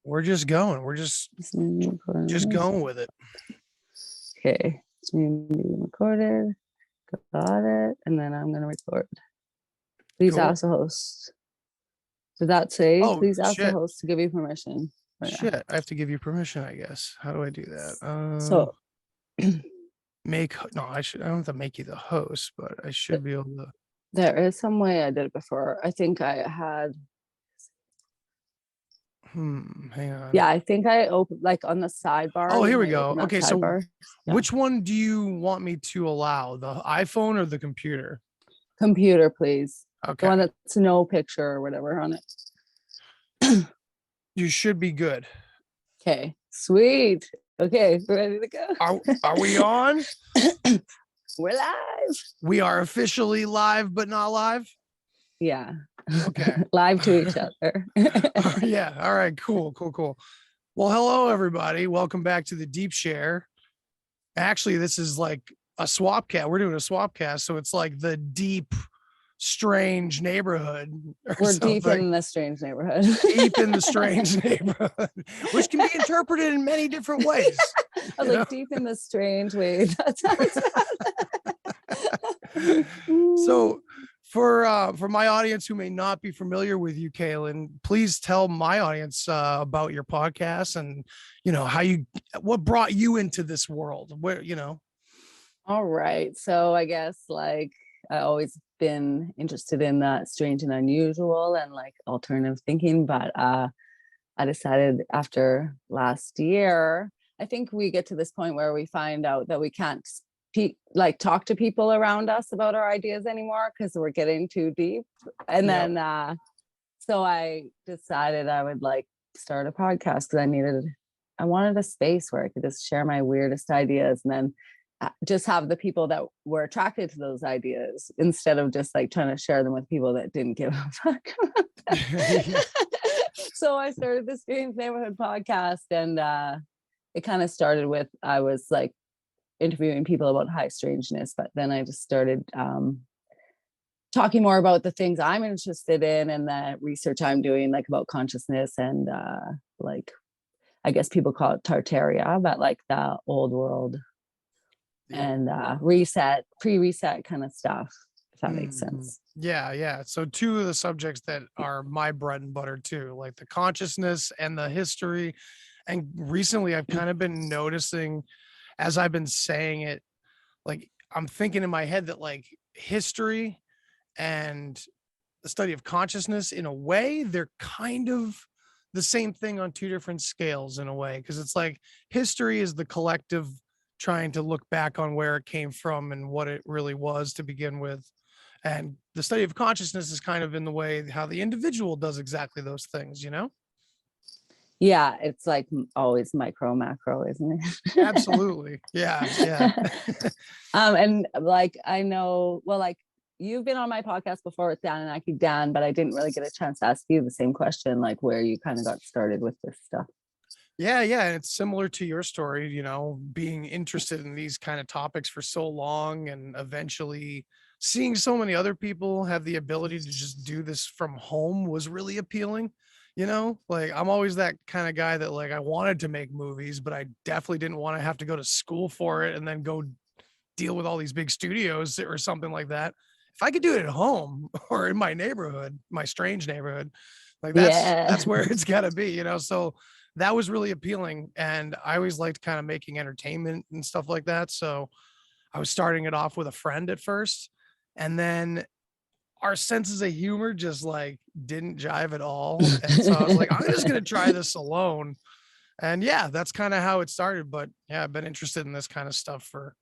We're just going. We're just going with it. Okay. It's being recorded. Got it. And then I'm going to record. Please ask the host. Did that say, please ask the host to give you permission? Shit, I have to give you permission, I guess. How do I do that? So I don't have to make you the host, but I should be able to. There is some way I did it before. I think I had. Hang on. Yeah, I think I opened like on the sidebar. Oh, here we go. Okay, so which one do you want me to allow? The iPhone or the computer? Computer, please. Okay. The one that's no picture or whatever on it. You should be good. Okay, sweet. Okay, we're ready to go. Are we on? We're live. We are officially live, but not live? Yeah. Okay. Live to each other. Yeah. All right. Cool. Well, hello, everybody. Welcome back to the Deep Share. Actually, this is like a swapcast. We're doing a swapcast, so it's like the deep, strange neighborhood. We're deep in the strange neighborhood. Deep in the strange neighborhood, which can be interpreted in many different ways. I was like, deep in the strange way. That sounds So for my audience who may not be familiar with you, Kalen, please tell my audience about your podcast and, what brought you into this world, All right. So I guess like I always been interested in that strange and unusual and like alternative thinking, but I decided after last year, I think we get to this point where we find out that we can't talk to people around us about our ideas anymore because we're getting too deep. And then so I decided I would like start a podcast because I wanted a space where I could just share my weirdest ideas and then just have the people that were attracted to those ideas instead of just like trying to share them with people that didn't give a fuck. So I started the Strange Neighborhood podcast, and it kind of started with I was like interviewing people about high strangeness, but then I just started talking more about the things I'm interested in and the research I'm doing, like about consciousness and like I guess people call it Tartaria, but like the old world and pre-reset kind of stuff, if that makes sense. Yeah. So two of the subjects that are my bread and butter too, like the consciousness and the history. And recently I've kind of been noticing as I've been saying it, like I'm thinking in my head that like history and the study of consciousness, in a way, they're kind of the same thing on two different scales in a way. Because it's like history is the collective trying to look back on where it came from and what it really was to begin with. And the study of consciousness is kind of in the way how the individual does exactly those things, Yeah, it's like always micro macro, isn't it? Absolutely. Yeah. And like I know, well, like you've been on my podcast before with Dan and Aki Dan, but I didn't really get a chance to ask you the same question, like where you kind of got started with this stuff. Yeah. It's similar to your story, being interested in these kind of topics for so long and eventually seeing so many other people have the ability to just do this from home was really appealing. Like I'm always that kind of guy that like I wanted to make movies, but I definitely didn't want to have to go to school for it and then go deal with all these big studios or something like that. If I could do it at home or in my neighborhood, my strange neighborhood, like that's where it's got to be, so that was really appealing. And I always liked kind of making entertainment and stuff like that. So I was starting it off with a friend at first, and then our senses of humor just like didn't jive at all. And so I was like, I'm just going to try this alone. And yeah, that's kind of how it started. But yeah, I've been interested in this kind of stuff for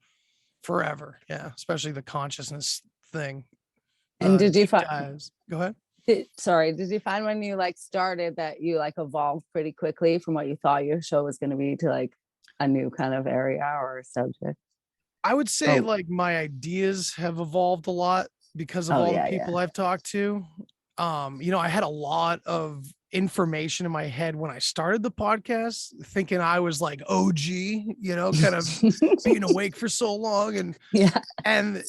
forever. Yeah. Especially the consciousness thing. And did you find, go ahead. Did you find when you like started that you like evolved pretty quickly from what you thought your show was going to be to like a new kind of area or subject? I would say like my ideas have evolved a lot because of all the people I've talked to. I had a lot of information in my head when I started the podcast, thinking I was like OG, kind of being awake for so long. Yeah. And,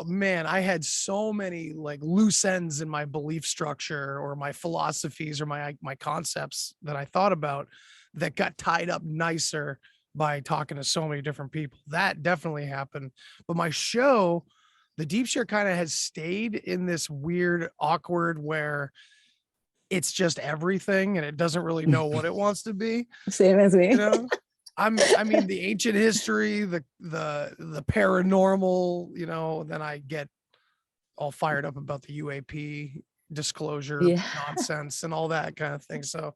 man, I had so many like loose ends in my belief structure or my philosophies or my concepts that I thought about that got tied up nicer by talking to so many different people. That definitely happened. But my show, the Deep Share, kind of has stayed in this weird, awkward where it's just everything and it doesn't really know what it wants to be, Same as you me. know? I mean, the ancient history, the paranormal, then I get all fired up about the UAP disclosure Yeah. nonsense and all that kind of thing. So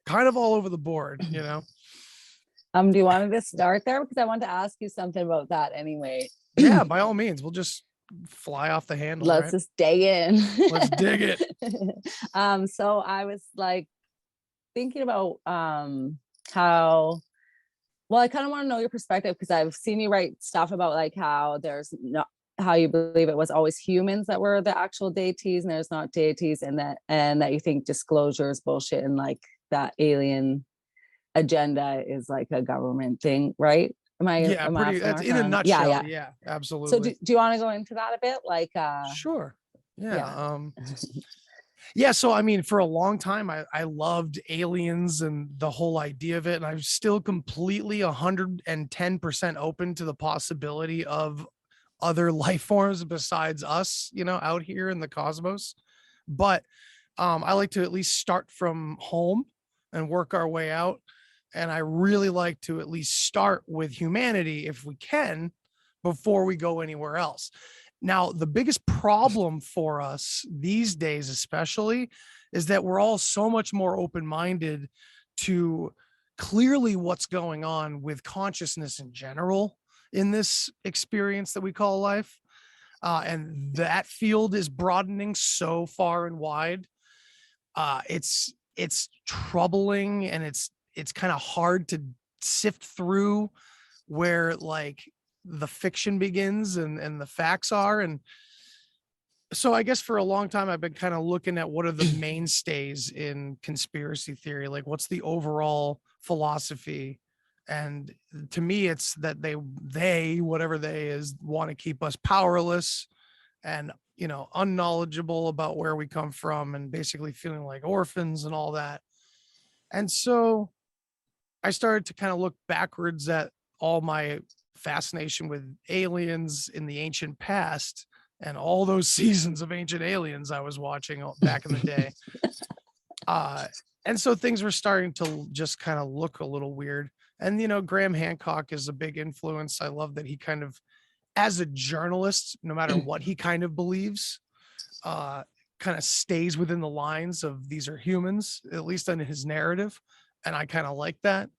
kind of all over the board. Do you want to just start there? Because I want to ask you something about that anyway. Yeah, by all means, we'll just fly off the handle, Let's right? just dig in. Let's dig it. So I was like thinking about how, well, I kind of want to know your perspective because I've seen you write stuff about like how there's not, how you believe it was always humans that were the actual deities and there's not deities, and that you think disclosure is bullshit, and like that alien agenda is like a government thing, right? Yeah, Am I pretty. asking That's our in a term? Yeah, nutshell. yeah. Yeah, So absolutely. do you want to go into that a bit? Like Sure. Yeah. yeah. Yeah, so I mean, for a long time, I loved aliens and the whole idea of it, and I'm still completely 110% open to the possibility of other life forms besides us, out here in the cosmos. But I like to at least start from home and work our way out. And I really like to at least start with humanity if we can before we go anywhere else. Now, the biggest problem for us these days, especially, is that we're all so much more open minded to clearly what's going on with consciousness in general in this experience that we call life. And that field is broadening so far and wide. It's troubling, and it's kind of hard to sift through where like the fiction begins and the facts are. And so I guess for a long time I've been kind of looking at what are the mainstays in conspiracy theory, like what's the overall philosophy. And to me it's that they whatever they is want to keep us powerless and unknowledgeable about where we come from and basically feeling like orphans and all that. And so I started to kind of look backwards at all my fascination with aliens in the ancient past and all those seasons of Ancient Aliens I was watching back in the day. Uh, and so things were starting to just kind of look a little weird. And, Graham Hancock is a big influence. I love that he kind of, as a journalist, no matter what he kind of believes, kind of stays within the lines of these are humans, at least in his narrative. And I kind of like that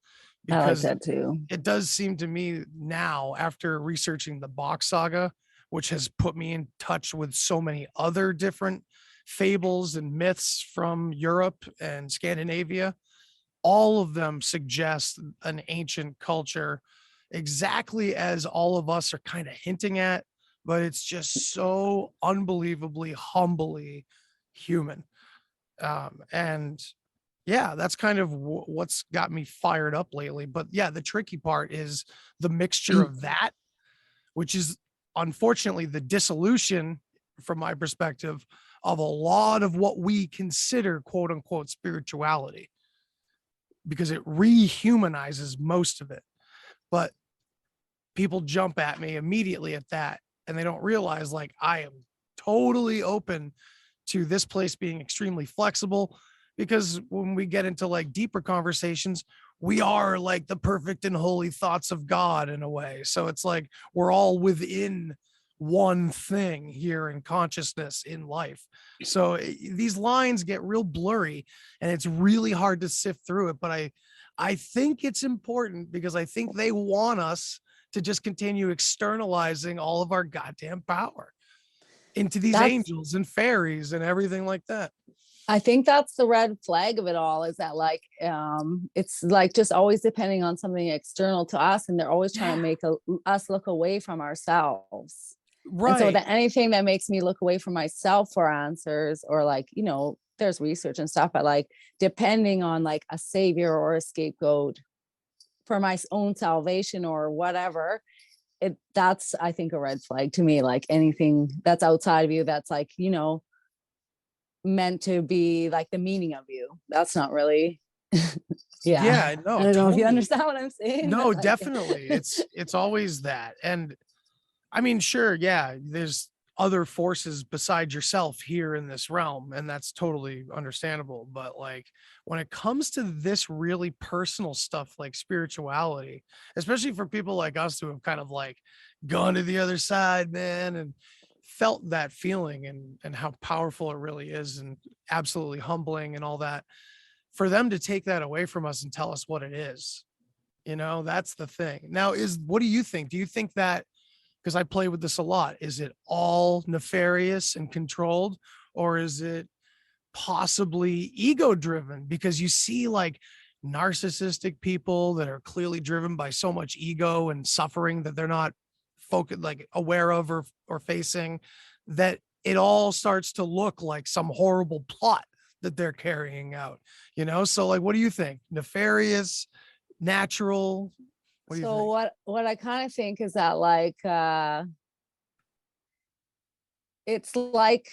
I like because that too. it does seem to me now, after researching the Bach saga, which has put me in touch with so many other different fables and myths from Europe and Scandinavia, all of them suggest an ancient culture exactly as all of us are kind of hinting at, but it's just so unbelievably humbly human. And yeah, that's kind of what's got me fired up lately. But yeah, the tricky part is the mixture of that, which is unfortunately the dissolution, from my perspective, of a lot of what we consider quote unquote spirituality, because it rehumanizes most of it. But people jump at me immediately at that, and they don't realize like I am totally open to this place being extremely flexible, because when we get into like deeper conversations, we are like the perfect and holy thoughts of God in a way. So it's like we're all within one thing here in consciousness in life. So these lines get real blurry and it's really hard to sift through it. But I think it's important because I think they want us to just continue externalizing all of our goddamn power into these That's angels and fairies and everything like that. I think that's the red flag of it all, is that like it's like just always depending on something external to us, and they're always trying to make us look away from ourselves. And so Right. that anything that makes me look away from myself for answers, or like, there's research and stuff, but like depending on like a savior or a scapegoat for my own salvation or whatever, that's I think a red flag to me. Like anything that's outside of you, that's like, meant to be like the meaning of you. That's not really, yeah. Yeah, I no, don't know if you totally. understand what I'm saying, but No, like, definitely. It's always that. And I mean, sure, yeah, there's other forces besides yourself here in this realm, and that's totally understandable. But like when it comes to this really personal stuff like spirituality, especially for people like us who have kind of like gone to the other side, man, and felt that feeling and how powerful it really is and absolutely humbling and all that, for them to take that away from us and tell us what it is, that's the thing. Now, what do you think? Do you think that, because I play with this a lot, is it all nefarious and controlled, or is it possibly ego driven? Because you see like narcissistic people that are clearly driven by so much ego and suffering that they're not focused, like aware of or facing, that it all starts to look like some horrible plot that they're carrying out, So like, what do you think? Nefarious, natural? What do you so think? what I kind of think is that like it's like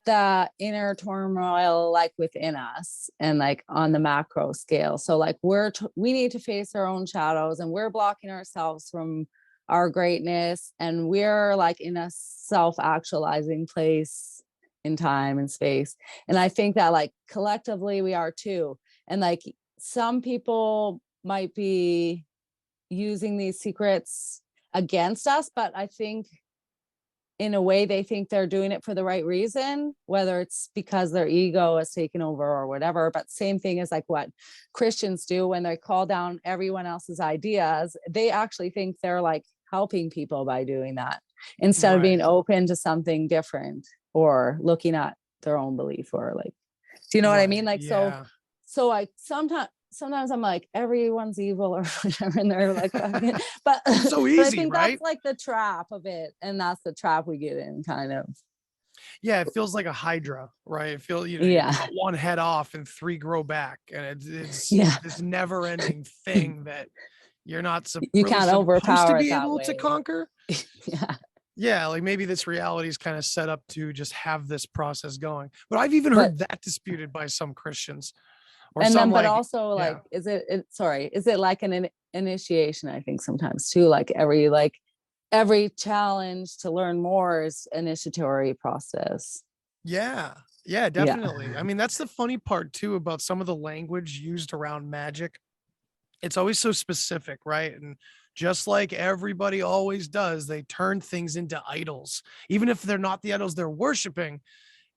the inner turmoil like within us and like on the macro scale. So like we need to face our own shadows, and we're blocking ourselves from our greatness, and we're like in a self-actualizing place in time and space. And I think that like collectively we are too. And like some people might be using these secrets against us, but I think in a way they think they're doing it for the right reason, whether it's because their ego has taken over or whatever. But same thing as like what Christians do when they call down everyone else's ideas, they actually think they're like helping people by doing that, instead of being Right. open to something different or looking at their own belief, or like, do you know what I mean? Right. Like, Yeah. so like sometimes I'm like, everyone's evil or whatever, and they're like, fucking, but It's so but I easy, think that's right? like the trap of it, and that's the trap we get in, kind of. Yeah, it feels like a hydra, right? It feels, you Yeah, cut one head off and three grow back, and it's yeah. this never-ending thing that you're not You really can't supposed to overpower it be that able to way. conquer. Yeah, Yeah, like maybe this reality is kind of set up to just have this process going. But I've even but heard that disputed by some Christians or and some then but like, also like, yeah. sorry, is it like an initiation? I think sometimes too, like every challenge to learn more is initiatory process. Yeah. Yeah, Yeah. definitely. I mean, that's the funny part too about some of the language used around magic. It's always so specific, right? And just like everybody always does, they turn things into idols. Even if they're not the idols they're worshiping,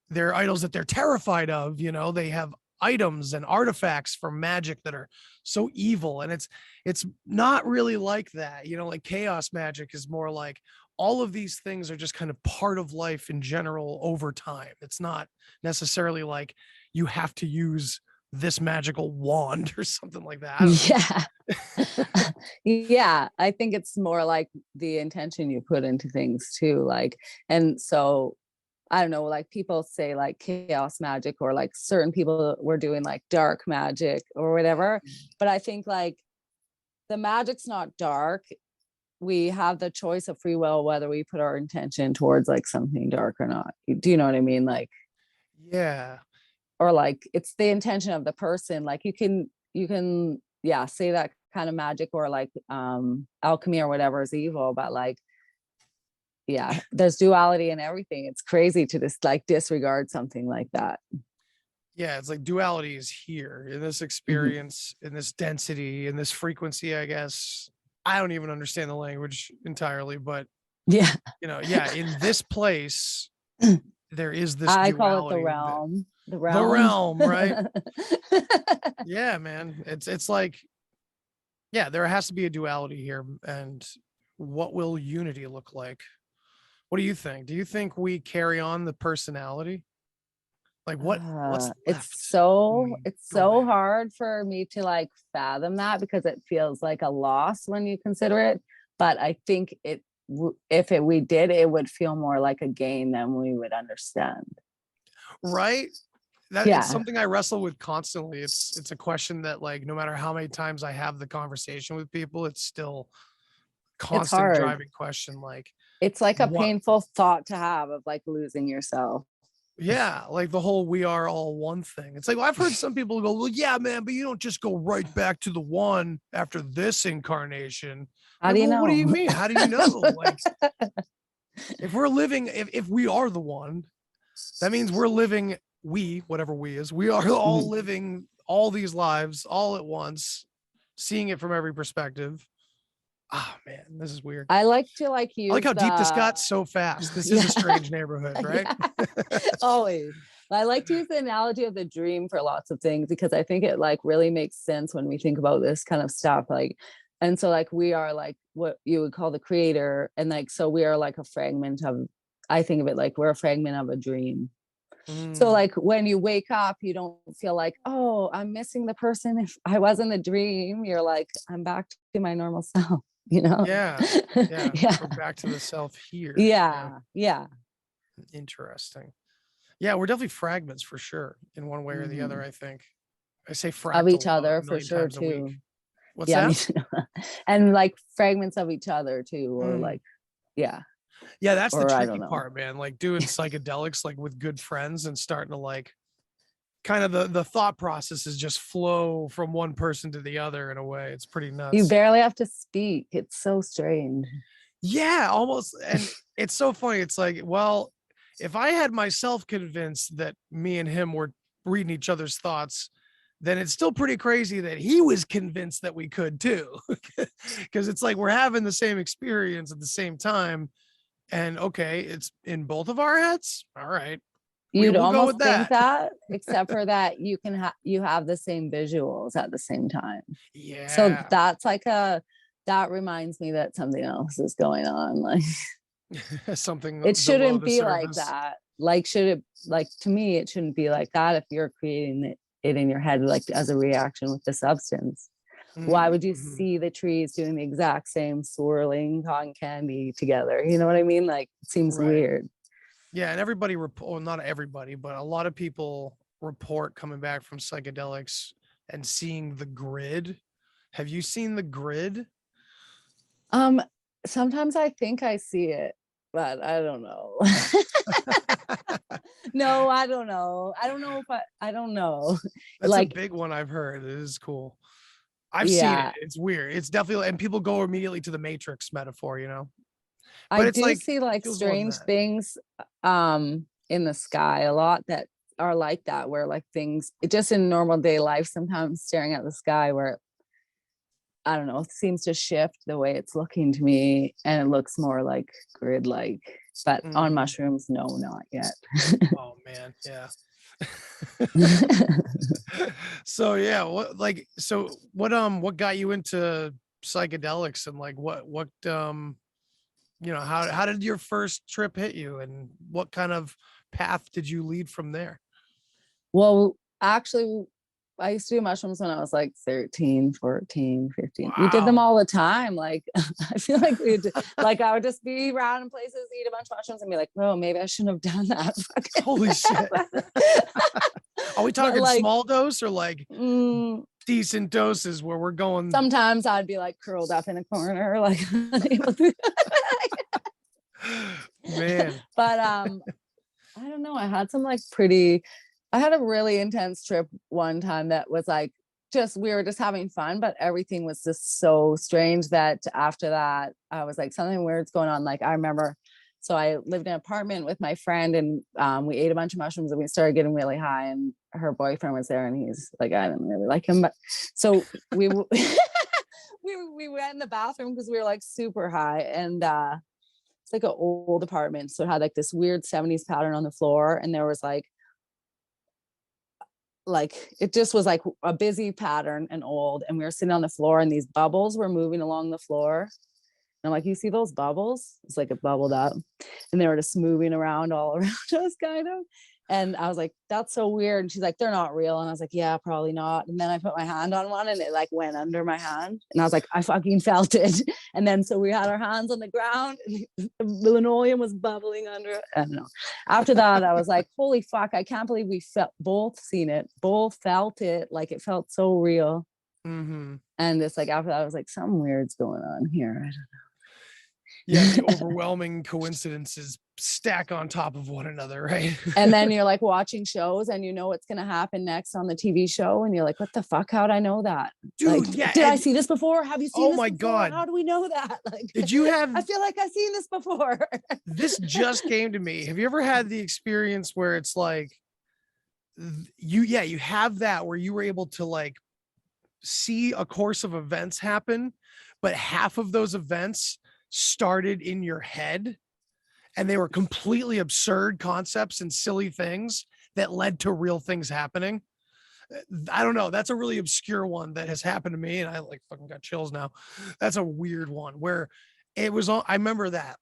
they're idols that they're terrified of, they have items and artifacts from magic that are so evil, and it's not really like that. Like chaos magic is more like all of these things are just kind of part of life in general over time. It's not necessarily like you have to use this magical wand or something like that. I don't know. Yeah. Yeah, I think it's more like the intention you put into things too, like, and so I don't know, like people say like chaos magic, or like certain people were doing like dark magic or whatever, but I think like the magic's not dark. We have the choice of free will whether we put our intention towards like something dark or not. Do you know what I mean? Like, Yeah. or like it's the intention of the person. Like you can yeah, say that kind of magic or like alchemy or whatever is evil, but like, yeah, there's duality in everything. It's crazy to just like disregard something like that. Yeah, it's like duality is here in this Mhm. experience, in this density, in this frequency, I guess. I don't even understand the language entirely, but Yeah. yeah, in this place, there is this I call it the duality. realm. The The realm. realm, right? Yeah, man. It's like, yeah, there has to be a duality here. And what will unity look like? What do you think? Do you think we carry on the personality? Like what's It's left when so we it's go so back? hard for me to like fathom that, because it feels like a loss when you consider it. But I think if we did, it would feel more like a gain than we would understand. Right? that it's Yeah, something I wrestle with constantly. It's a question that, like, no matter how many times I have the conversation with people, it's still it's constant hard. driving question, like, It's like a what painful thought to have of like losing yourself. yeah, like the whole "we are all one" thing. It's like, well, I've heard some people go, "Well, yeah, man, but you don't just go right back to the one after this incarnation." How Like, do you well, what do you know? mean? How do you know? Like, if we're living, if we are the one, that means we're living, we, whatever we is, we are all Mhm. living all these lives all at once, seeing it from every perspective. Ah, man, this is weird. I like to like I like use how deep this the got so fast. This is a yeah strange neighborhood, right? yeah always. I like to use the analogy of the dream for lots of things because I think it like really makes sense when we think about this kind of stuff. Like, and so like we are like what you would call the creator, and like so we are like a fragment of. I think of it like we're a fragment of a dream. So Mm, like when you wake up, you don't feel like, oh, I'm missing the person. If I was in the dream, you're like, I'm back to my normal self, you know? yeah, yeah. Yeah. We're back to the self here. Yeah, Yeah. Yeah. interesting. Yeah, we're definitely fragments for sure, in one way or the other. Mhm. I think I say Of each fractal about other a for million sure times a week. too. What's Yeah, me that? too. And like fragments of each other too, or Mm. like, yeah, Yeah, that's the or I tricky don't know. part, man. Like doing psychedelics like with good friends and starting to like kind of the thought processes just flow from one person to the other in a way. It's pretty You nuts. barely have to speak. It's so strange. Yeah, almost. And it's so funny. It's like, well, if I had myself convinced that me and him were reading each other's thoughts, then it's still pretty crazy that he was convinced that we could too. Because it's like we're having the same experience at the same time. And okay, it's in both of our heads. All right. You'd We'll go with almost think that. that, except for that you have the same visuals at the same time. So Yeah. that's like a that reminds me that something else is going on. Like it Something below shouldn't the be like surface. that. Like should it like to me, it shouldn't be like that if you're creating it in your head like as a reaction with the substance. Why would you Mhm. see the trees doing the exact same swirling cotton candy together? You know what I mean? Like it seems Right. weird. Yeah, and everybody report, well, not everybody, but a lot of people report coming back from psychedelics and seeing the grid. Have you seen the grid? Um, Sometimes I think I see it, but I don't know. No, I don't know. I don't know if I don't know. That's a Like, big one I've heard. It is cool. I've seen it. yeah, It's weird. It's definitely, and people go immediately to the Matrix metaphor, you know? I But it's do like see like feels more than strange that. things in the sky a lot that are like that, where like things it just in normal day life, sometimes staring at the sky where I don't know, it seems to shift the way it's looking to me and it looks more like grid like, but on Mhm. mushrooms, no, not yet. Oh man, yeah. So yeah, what got you into psychedelics, and like how did your first trip hit you, and what kind of path did you lead from there? Well, actually, I used to do mushrooms when I was like 13, 14, 15. We did them Wow. all the time. Like, I feel like like I would just be around in places, eat a bunch of mushrooms and be like, oh, maybe I shouldn't have done that. Holy shit. Are we But talking like, small dose or like mm, decent doses where we're going? sometimes I'd be like curled up in a corner, like unable to. Man. But I don't know. I had some like pretty, I had a really intense trip one time that was like just, we were just having fun, but everything was just so strange that after that, I was like, something weird's going on. Like, I remember, so I lived in an apartment with my friend and we ate a bunch of mushrooms and we started getting really high. And her boyfriend was there and he's like, I didn't really like him. But so we went in the bathroom because we were like super high. And it's like an old apartment. So it had like this weird 70s pattern on the floor. And there was like it just was like a busy pattern and old. And we were sitting on the floor and these bubbles were moving along the floor. And I'm like, you see those bubbles? It's like it bubbled up. And they were just moving around all around us, kind of. And I was like, that's so weird. And she's like, they're not real. And I was like, yeah, probably not. And then I put my hand on one and it like went under my hand. And I was like, I fucking felt it. And then so we had our hands on the ground and the linoleum was bubbling under it. I don't know. After that, I was like, holy fuck, I can't believe we felt both seen it, both felt it. Like it felt so real. Mm-hmm. And it's like after that, I was like, something weird's going on here. I Yeah, the overwhelming coincidences stack on top of one another, right? And then you're like watching shows and you know what's going to happen next on the TV show. And you're like, what the fuck? How'd I know that? Dude, like, yeah. Did I see this before? Have you seen Oh this my before? God. How do we know that? Like, did you have, I feel like I've seen this before. this just came to me. Have you ever had the experience where it's like, you have that where you were able to like see a course of events happen, but half of those events started in your head and they were completely absurd concepts and silly things that led to real things happening. I don't know. That's a really obscure one that has happened to me. And I like fucking got chills now. That's a weird one where it was all, I remember that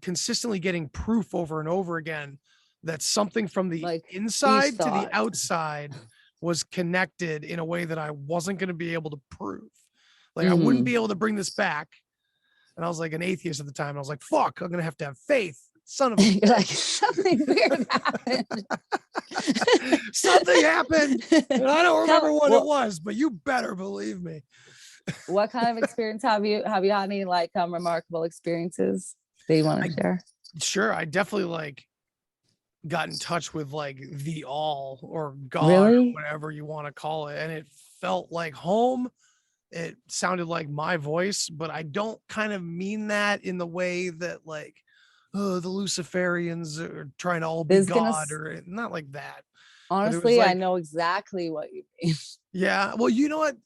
consistently getting proof over and over again that something from the Like inside to the outside was connected in a way that I wasn't going to be able to prove. Like I wouldn't be able to bring this back. And I was like an atheist at the time. And I was like, fuck, I'm going to have faith. Son of a You're like, something weird happened. Something happened. And I don't remember what it was, but you better believe me. What kind of experience have you had any like remarkable experiences that you want to share? Sure. I definitely like got in touch with like the all or God Really? or whatever you want to call it. And it felt like home. It sounded like my voice, but I don't kind of mean that in the way that like, oh, the Luciferians are trying to all be God or not like that. Honestly, like, I know exactly what you mean. Yeah. Well, you know what?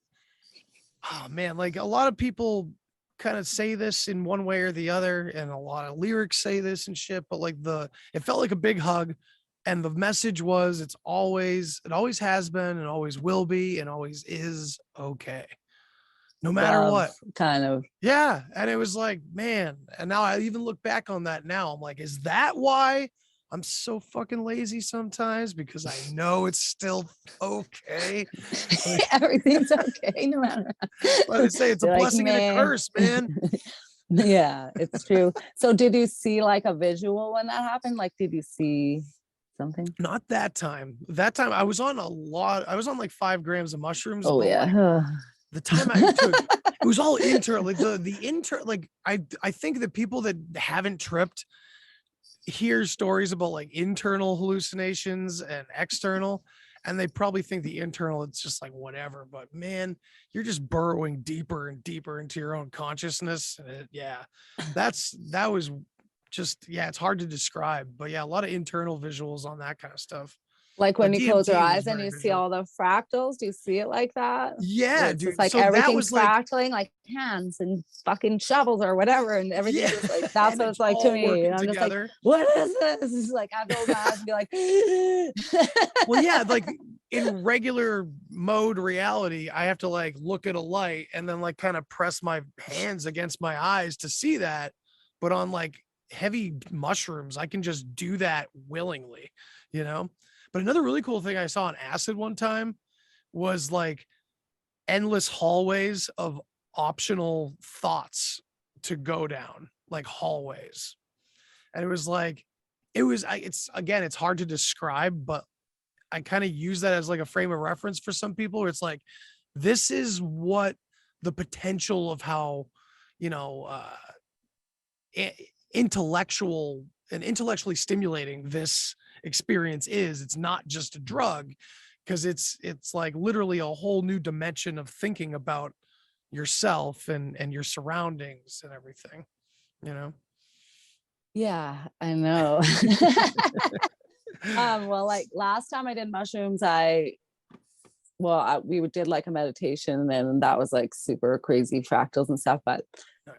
Oh man, like a lot of people kind of say this in one way or the other, and a lot of lyrics say this and shit, but like it felt like a big hug. And the message was it always has been and always will be and always is okay. No matter what. Kind of. Yeah. And it was like, man. And now I even look back on that now. I'm like, is that why I'm so fucking lazy sometimes? Because I know it's still okay. Everything's okay, no matter. Well, they say it's a blessing and a curse, man. Yeah, it's true. So did you see like a visual when that happened? Like, did you see something? Not that time. That time I was on like 5 grams of mushrooms. Oh yeah. Like, the time I took, it was all internal. Like like I think that people that haven't tripped hear stories about like internal hallucinations and external, and they probably think the internal it's just like whatever. But man, you're just burrowing deeper and deeper into your own consciousness. And that was just it's hard to describe. But yeah, a lot of internal visuals on that kind of stuff. Like when you close your DMT eyes and you see all the fractals, do you see it like that? Yeah, it's dude. just like so everything's fractaling, like hands and fucking shovels or whatever, and everything is like that's what it's like to me. And I'm just like, what is this? It's like I roll my eyes and be like, well, yeah, like in regular mode reality, I have to like look at a light and then like kind of press my hands against my eyes to see that. But on like heavy mushrooms, I can just do that willingly, you know? But another really cool thing I saw on acid one time was like endless hallways of optional thoughts to go down, like hallways. And it was like, it's hard to describe, but I kind of use that as like a frame of reference for some people where it's like, this is what the potential of how, you know, intellectually stimulating this experience is. It's not just a drug, because it's like literally a whole new dimension of thinking about yourself and your surroundings and everything, you know? yeah, I know. Well, like last time I did mushrooms, we did like a meditation and that was like super crazy fractals and stuff. But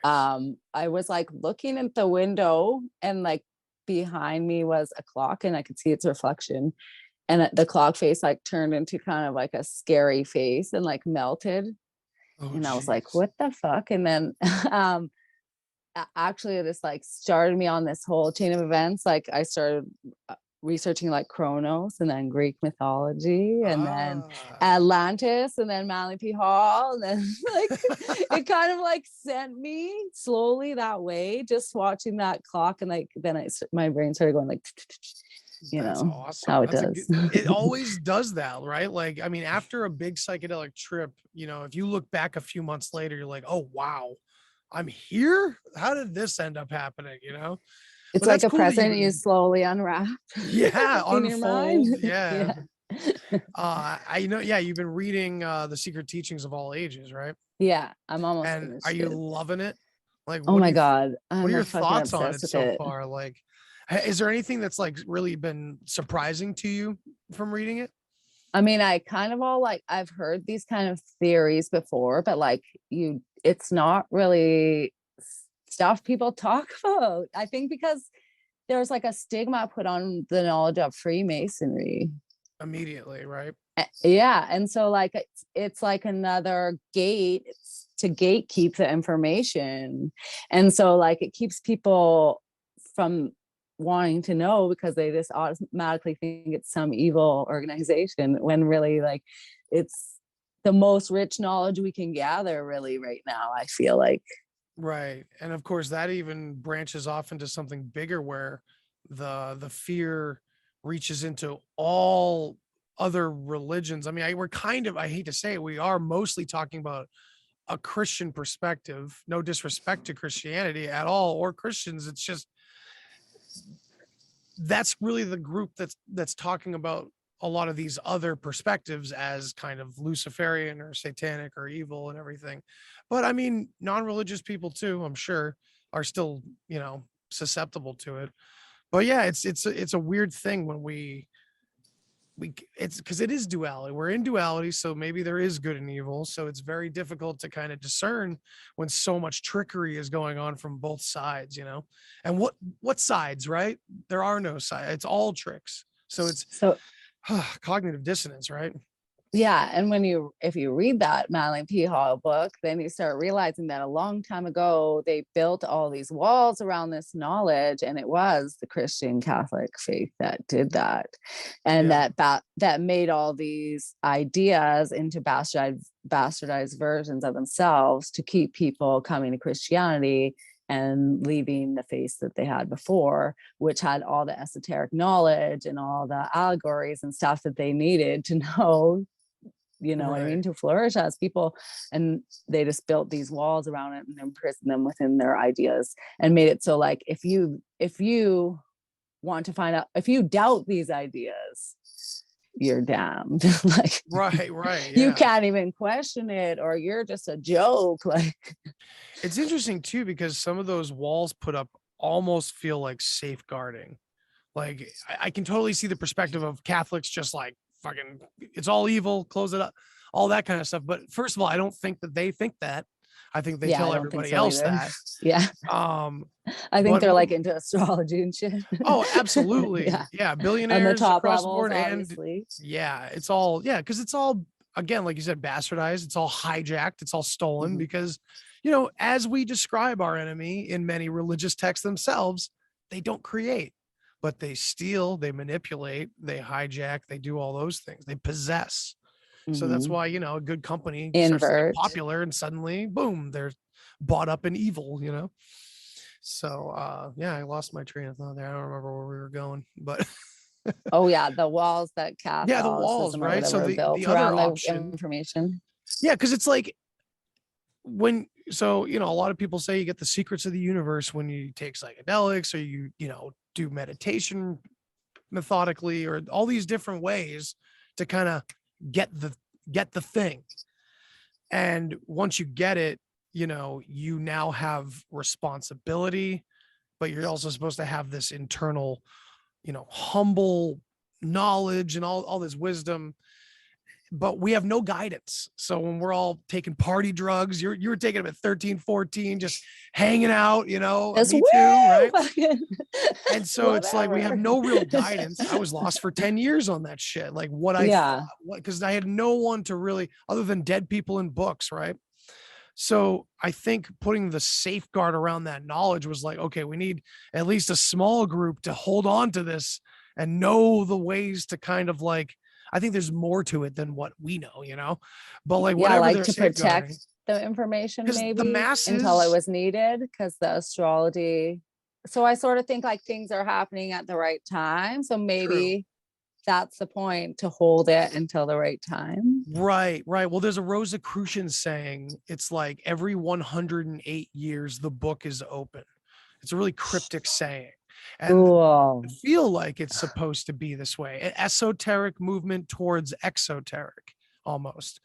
Nice. I was like looking at the window and like behind me was a clock and I could see its reflection. And the clock face like turned into kind of like a scary face and like melted. Oh, And I was geez. like, what the fuck? And then actually this like started me on this whole chain of events. Like I started researching like Kronos and then Greek mythology and then Ah, Atlantis and then Malapi Hall. And then like it kind of like sent me slowly that way, just watching that clock. And like then my brain started going like, that's how awesome. it That's a good, does. it always does that, right? Like, I mean, after a big psychedelic trip, if you look back a few months later, you're like, oh, wow, I'm here. How did this end up happening? It's But like that's a cool that you've present you been, slowly unwrap yeah, in your mind. unfold. Yeah. Yeah. I know, yeah, you've been reading The Secret Teachings of All Ages, right? Yeah. I'm almost And are finished you it. loving it? Like, Oh my God. what are I'm your fucking thoughts on it obsessed with so it. far? Like, is there anything that's like really been surprising to you from reading it? I mean, I kind of all like I've heard these kind of theories before, but like it's not really stuff people talk about. I think because there's like a stigma put on the knowledge of Freemasonry. Immediately, right? Yeah. And so like it's like another gate to gatekeep the information. And so like it keeps people from wanting to know because they just automatically think it's some evil organization when really like it's the most rich knowledge we can gather really right now, I feel like. Right. And of course that even branches off into something bigger where the fear reaches into all other religions. I mean, we're kind of, I hate to say it, we are mostly talking about a Christian perspective. No disrespect to Christianity at all or Christians. It's just that's really the group that's talking about a lot of these other perspectives as kind of Luciferian or satanic or evil and everything. But I mean, non-religious people too, I'm sure, are still, susceptible to it. But yeah, it's a weird thing when it's because it is duality. We're in duality, so maybe there is good and evil. So it's very difficult to kind of discern when so much trickery is going on from both sides. And what sides, right? There are no sides. It's all tricks. So it's So cognitive dissonance, right? yeah, and if you read that Madeline P. Hall book, then you start realizing that a long time ago they built all these walls around this knowledge, and it was the Christian Catholic faith that did that, and Yeah. that made all these ideas into bastardized versions of themselves to keep people coming to Christianity and leaving the faith that they had before, which had all the esoteric knowledge and all the allegories and stuff that they needed to know, what I mean, Right. to flourish as people. And they just built these walls around it and imprisoned them within their ideas and made it so like if you want to find out, if you doubt these ideas, you're damned. Like Right. Right. you Yeah. can't even question it or you're just a joke. Like It's interesting too because some of those walls put up almost feel like safeguarding. Like I can totally see the perspective of Catholics just like fucking it's all evil, close it up, all that kind of stuff. But first of all, I don't think that they think that. I think they yeah, I tell don't think everybody so else either. that. Yeah, Um, I think but they're like into astrology and shit. oh, absolutely. Yeah, Yeah, on the billionaires top across the levels board and obviously. yeah, it's all yeah, because it's all again, like you said, bastardized, it's all hijacked, it's all stolen Mhm. because as we describe our enemy in many religious texts themselves, they don't create, but they steal, they manipulate, they hijack, they do all those things. They possess. So that's Mhm. why, a good company starts to get Invert. popular and suddenly, boom, they're bought up in evil. So yeah, I lost my train of thought there. I don't remember where we were going, but Oh yeah, the walls that yeah, the walls, Catholicism or right? So whatever the built other around the option, information. yeah, because it's like a lot of people say you get the secrets of the universe when you take psychedelics or you do meditation methodically or all these different ways to kind of get the get the thing. And once you get it, you now have responsibility, but you're also supposed to have this internal, humble knowledge and all this wisdom, but we have no guidance. So when we're all taking party drugs, you were taking them at 13, 14, just hanging out, Just me too, woo, right? fucking And so it's like we have whatever. no real guidance. I was lost for 10 years on that shit. Like what I thought, Yeah. because I had no one to really, other than dead people in books, right? So I think putting the safeguard around that knowledge was like, okay, we need at least a small group to hold on to this and know the ways to kind of like, I think there's more to it than what we know, you know, but like Yeah, whatever like they're to protect safeguarding, the information because the maybe until it masses, was needed, because the astrology. So I sort of think like things are happening at the right time. So true. maybe that's the point, to hold it until the right time. Right, right. Well, there's a Rosicrucian saying, it's like every 108 years the book is open. It's a really cryptic saying. And I Cool. feel like it's supposed to be this way. An esoteric movement towards exoteric almost.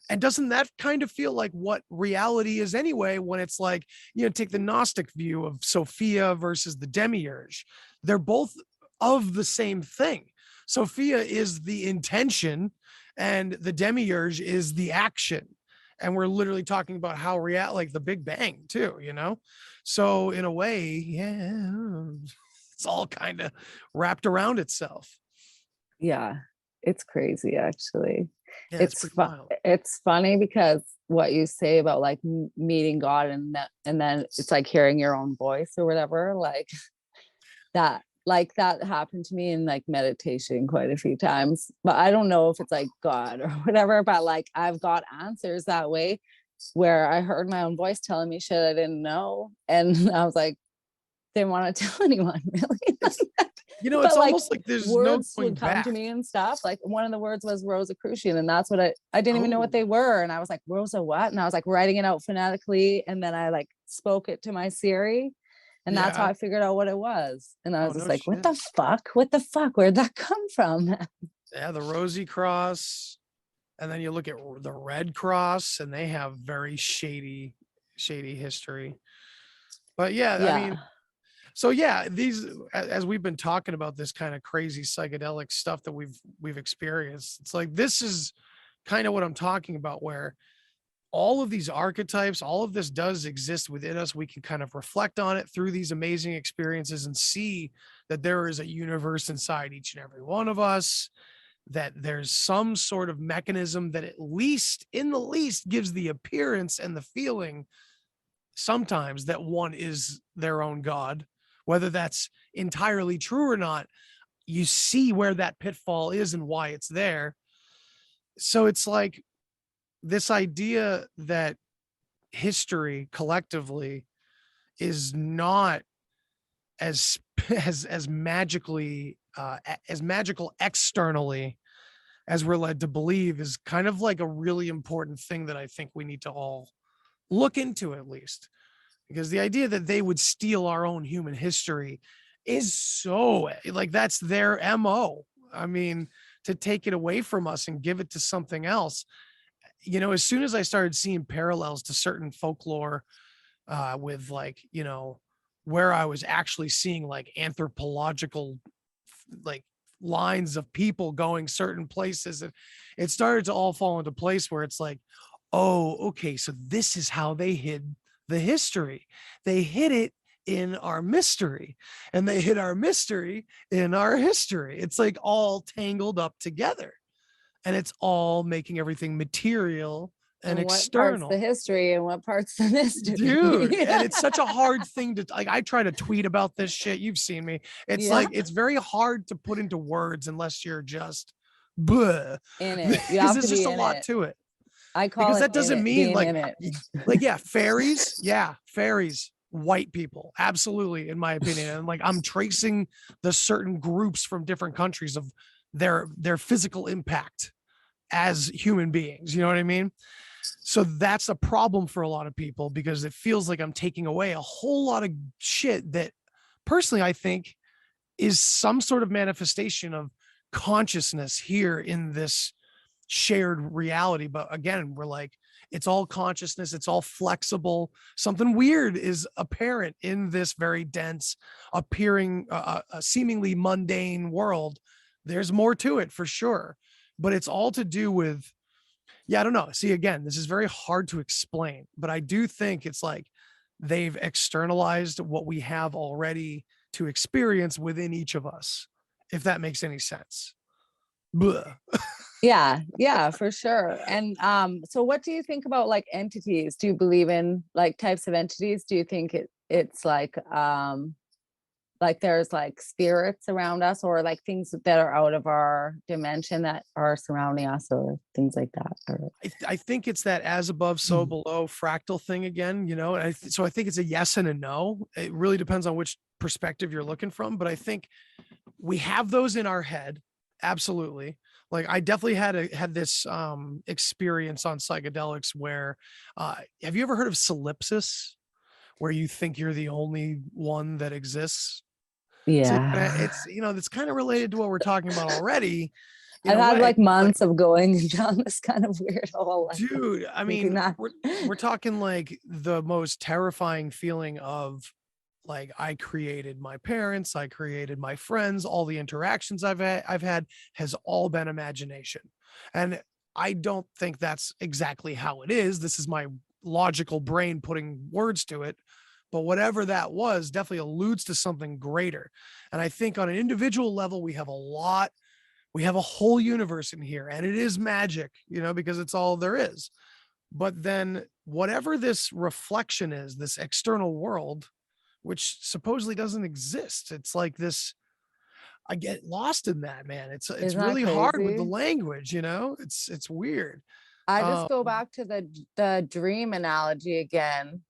And doesn't that kind of feel like what reality is anyway, when it's like, you know, take the Gnostic view of Sophia versus the demiurge. They're both of the same thing. Sophia is the intention and the demiurge is the action. And we're literally talking about how like the Big Bang too, you know? So in a way, yeah, it's all kind of wrapped around itself. Yeah, it's crazy actually. Yeah, it's pretty wild. It's funny because what you say about like meeting God, and then it's like hearing your own voice or whatever, like that happened to me in like meditation quite a few times. But I don't know if it's like God or whatever, but like I've got answers that way where I heard my own voice telling me shit I didn't know. And I was like, didn't want to tell anyone really. It's, you know, it's But like almost like there's no words going would come to back. me and stuff. Like one of the words was Rosicrucian, and that's what I didn't even know what Oh, they were. And I was like, Rosa what? And I was like writing it out phonetically, and then I like spoke it to my Siri. And that's how yeah. I figured out what it was. And I Oh, was just no like, what shit. the fuck? What the fuck? Where'd that come from? Yeah, the Rosy Cross. And then you look at the Red Cross, and they have very shady history. But yeah, I Yeah. mean, so yeah, these, as we've been talking about this kind of crazy psychedelic stuff that we've experienced, it's like this is kind of what I'm talking about, where all of these archetypes, all of this does exist within us. We can kind of reflect on it through these amazing experiences and see that there is a universe inside each and every one of us, that there's some sort of mechanism that at least in the least gives the appearance and the feeling sometimes that one is their own god. Whether that's entirely true or not, you see where that pitfall is and why it's there. So it's like this idea that history collectively is not as as magically as magical externally as we're led to believe, is kind of like a really important thing that I think we need to all look into, at least. Because the idea that they would steal our own human history is so like, that's their MO. I mean, to take it away from us and give it to something else. You know, as soon as I started seeing parallels to certain folklore, with like, you know, where I was actually seeing like anthropological like lines of people going certain places, and it started to all fall into place where it's like, oh, okay, so this is how they hid the history. They hid it in our mystery, and they hid our mystery in our history. It's like all tangled up together, and it's all making everything material and And what part's the external. history and what part's the mystery? Dude, and it's such a hard thing to like. I try to tweet about this shit. You've seen me. It's Yeah. like it's very hard to put into words unless you're just bleh, In it. You because have to there's just be a in lot it. to it. I call Because it that in doesn't it, mean being like in it. yeah, fairies, yeah, fairies, white people, absolutely, in my opinion. And like I'm tracing the certain groups from different countries of their physical impact as human beings. You know what I mean? So that's a problem for a lot of people, because it feels like I'm taking away a whole lot of shit that personally I think is some sort of manifestation of consciousness here in this shared reality. But again, we're like, it's all consciousness, it's all flexible. Something weird is apparent in this very dense, appearing, seemingly mundane world. There's more to it for sure, but it's all to do with, yeah, I don't know. See, again, this is very hard to explain, but I do think it's like they've externalized what we have already to experience within each of us, if that makes any sense. Bleh. Yeah, yeah, for sure. And so what do you think about like entities? Do you believe in like types of entities? Do you think it's like there's like spirits around us, or like things that are out of our dimension that are surrounding us, or things like that. Or I think it's that as above, so below fractal thing again, you know. So I think it's a yes and a no. It really depends on which perspective you're looking from, but I think we have those in our head. Absolutely. Like I definitely had this experience on psychedelics where have you ever heard of solipsis, where you think you're the only one that exists? So yeah, it's, you know, that's kind of related to what we're talking about already in I've a had way. like months of going down this kind of weird hole, like Dude, I thinking mean, that. we're talking like the most terrifying feeling of like I created my parents, I created my friends, all the interactions I've had has all been imagination. And I don't think that's exactly how it is. This is my logical brain putting words to it. But whatever that was definitely alludes to something greater. And I think on an individual level, we have a whole universe in here, and it is magic, you know, because it's all there is. But then whatever this reflection is, this external world, which supposedly doesn't exist, it's like this, I get lost in that, man. It's Isn't that really hard with the crazy? language, you know. It's weird. I just um go back to the dream analogy again,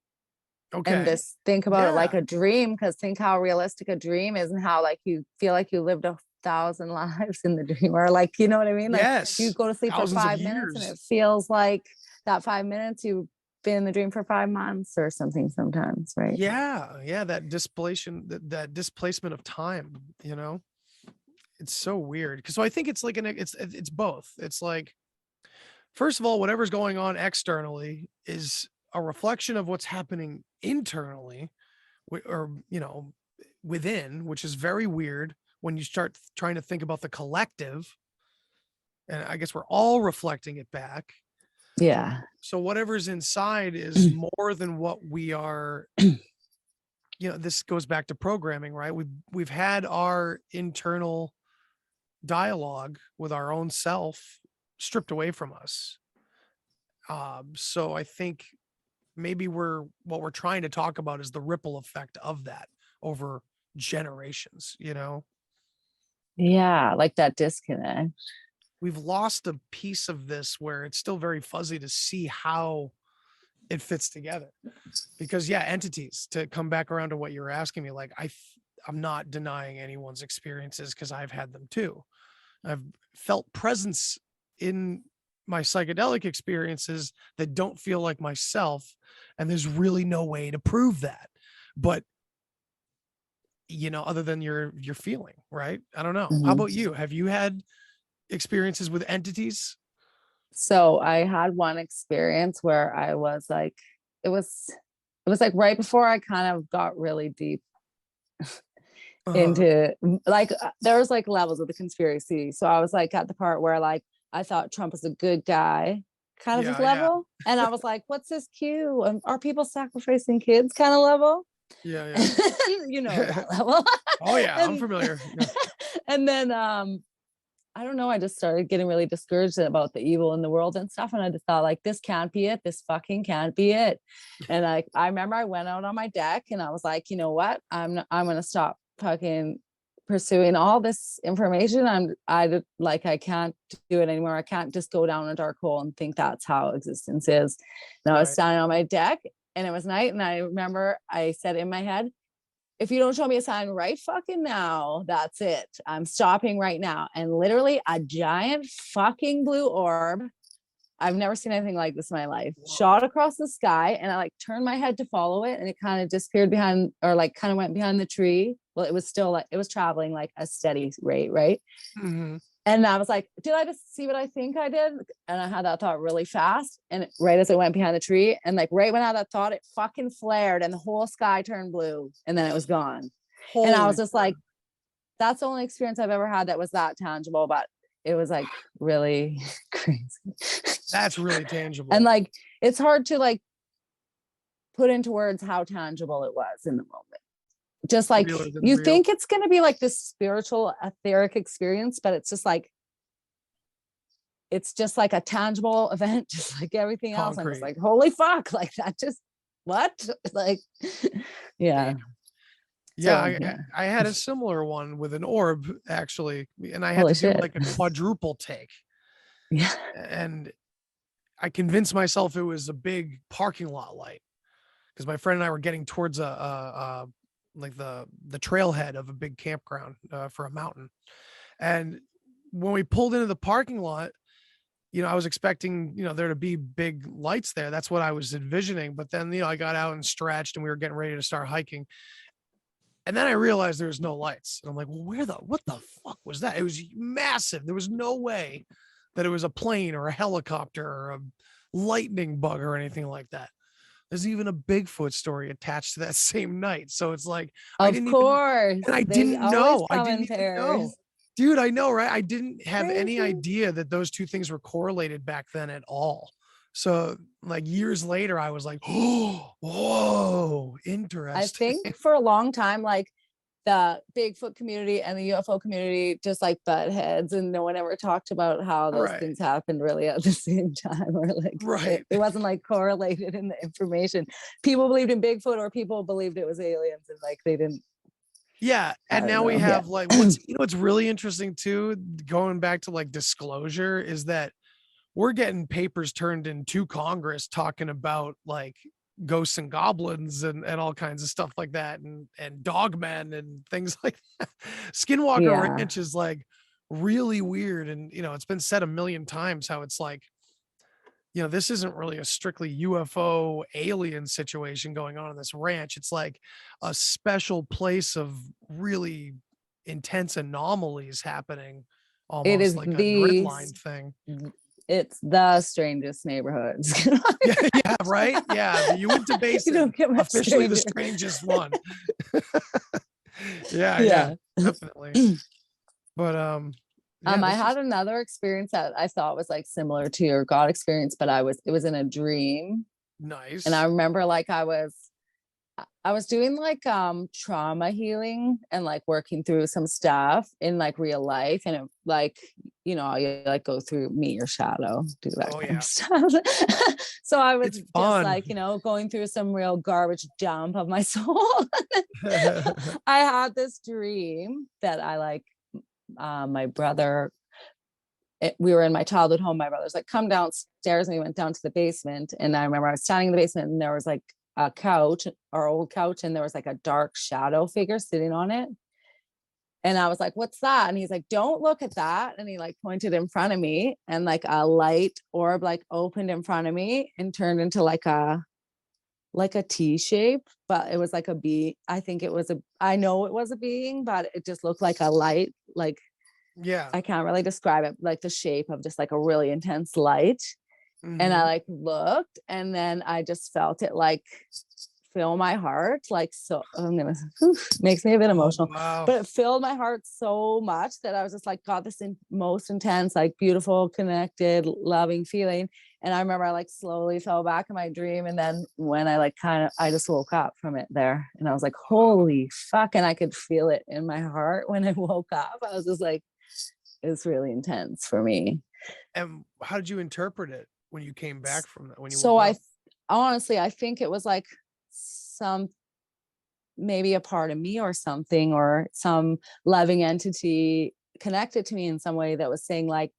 and okay. just think about it like Yeah. a dream, because think how realistic a dream is, and how like you feel like you lived a thousand lives in the dream, or like, you know what I mean, like you Yes, go to sleep for thousands of 5 minutes and it years. feels like that 5 minutes you've been in the dream for 5 months or something sometimes, right? Yeah, that displacement, that displacement of time, you know. It's so weird because, so I think it's like it's both. It's like, first of all, whatever's going on externally is a reflection of what's happening internally, or, you know, within, which is very weird when you start trying to think about the collective. And I guess we're all reflecting it back. Yeah. So whatever's inside is more than what we are. You know, this goes back to programming, right? We've had our internal dialogue with our own self stripped away from us. So I think maybe what we're trying to talk about is the ripple effect of that over generations, you know. Yeah, like that disconnect. We've lost a piece of this where it's still very fuzzy to see how it fits together. Because yeah, entities, to come back around to what you were asking me, like I'm not denying anyone's experiences because I've had them too. I've felt presence in my psychedelic experiences that don't feel like myself, and there's really no way to prove that. But, you know, other than your feeling, right? I don't know. How Mhm. about you? Have you had experiences with entities? So I had one experience where I was like, it was it was like right before I kind of got really deep Uh-huh. into like there was like levels of the conspiracy. So I was like at the part where like I thought Trump was a good guy kind of Yeah, yeah, level. And I was like, what's this cue? And are people sacrificing kids kind of level? yeah, yeah. And you know that level. Oh yeah, I'm and familiar. Yeah. and then I don't know, I just started getting really discouraged about the evil in the world and stuff. And I just thought, like, this can't be it. This fucking can't be it. And I remember I went out on my deck and I was like, you know what? I'm gonna stop fucking pursuing all this information. I can't do it anymore. I can't just go down a dark hole and think that's how existence is. And I was Right. standing on my deck and it was night. And I remember I said in my head, if you don't show me a sign right fucking now, that's it. I'm stopping right now. And literally a giant fucking blue orb. I've never seen anything like this in my life. Whoa. Shot across the sky, and I like turned my head to follow it, and it kind of disappeared behind, or like kind of went behind the tree. Well, it was still like it was traveling like a steady rate, right? Hmm. And I was like, did I just see what I think I did? And I had that thought really fast. And right as it went behind the tree, and like right when I had that thought, it fucking flared and the whole sky turned blue and then it was gone. And I was Holy just crap. like, that's the only experience I've ever had that was that tangible, but it was like really crazy. That's really And tangible. like, it's hard to like put into words how tangible it was in the moment. Just like Realer than you real. think it's going to be like this spiritual, etheric experience, but it's just like a tangible event, just like everything else. I'm just Concrete. like, holy fuck, like that just what? Like, yeah. Yeah, So I yeah, I had a similar one with an orb actually, and I had holy to do shit. like a quadruple take. Yeah. And I convinced myself it was a big parking lot light because my friend and I were getting towards a like the trailhead of a big campground for a mountain. And when we pulled into the parking lot, I was expecting, there to be big lights there. That's what I was envisioning. But then, I got out and stretched and we were getting ready to start hiking. And then I realized there was no lights. And I'm like, well, what the fuck was that? It was massive. There was no way that it was a plane or a helicopter or a lightning bug or anything like that. There's even a Bigfoot story attached to that same night. So it's like, I Of didn't even, course, and I they didn't always know. I come didn't in even know. pairs. Dude, I know, right? I didn't have any Crazy. idea that those two things were correlated back then at all. So like years later, I was like, oh, whoa, I interesting. think for a long time, like the Bigfoot community and the UFO community just like butt heads, and no one ever talked about how those Right. things happened really at the same time, or like Right. it wasn't like correlated in the information. People believed in Bigfoot, or people believed it was aliens, and like they didn't. Yeah, I and don't now we know. Yeah. have like what's really interesting too, going back to like disclosure, is that we're getting papers turned into Congress talking about like ghosts and goblins and all kinds of stuff like that and dogmen and things like that. Skinwalker Yeah. Ranch is like really weird, and it's been said a million times how it's like, this isn't really a strictly UFO alien situation going on in this ranch. It's like a special place of really intense anomalies happening, It almost is like a grid the line thing. it's the strangest neighborhoods. Yeah, yeah, right. Yeah, the Uinta You Basin, don't get much officially the stranger. strangest one. Yeah, yeah, Yeah. definitely. But yeah, I this had is another experience that I thought was like similar to your God experience, but it was in a dream. And I nice. remember like I was doing like trauma healing and like working through some stuff in like real life. And it like, you like go through meet your shadow, do that Oh kind of yeah, stuff. So I was it's just fun. like, going through some real garbage dump of my soul. I had this dream that I like my brother, we were in my childhood home. My brother's like, come downstairs. And we went down to the basement. And I remember I was standing in the basement and there was like a couch, our old couch, and there was like a dark shadow figure sitting on it. And I was like, what's that? And he's like, don't look at that. And he like pointed in front of me, and like a light orb like opened in front of me and turned into like a T shape, but it was like a B. I think it was I know it was a being, but it just looked like a light, like Yeah. I can't really describe it, like the shape of just like a really intense light. And I Hmm. like looked, and then I just felt it like fill my heart. Like, so I'm gonna makes me a bit Oh emotional, wow. but it filled my heart so much that I was just like, got this most intense, like beautiful, connected, loving feeling. And I remember I like slowly fell back in my dream. And then when I like I just woke up from it there, and I was like, holy fuck. And I could feel it in my heart when I woke up. I was just like, it's really intense for me. And how did you interpret it when you came back from that, when you So woke up? honestly, I think it was like some maybe a part of me or something, or some loving entity connected to me in some way that was saying like,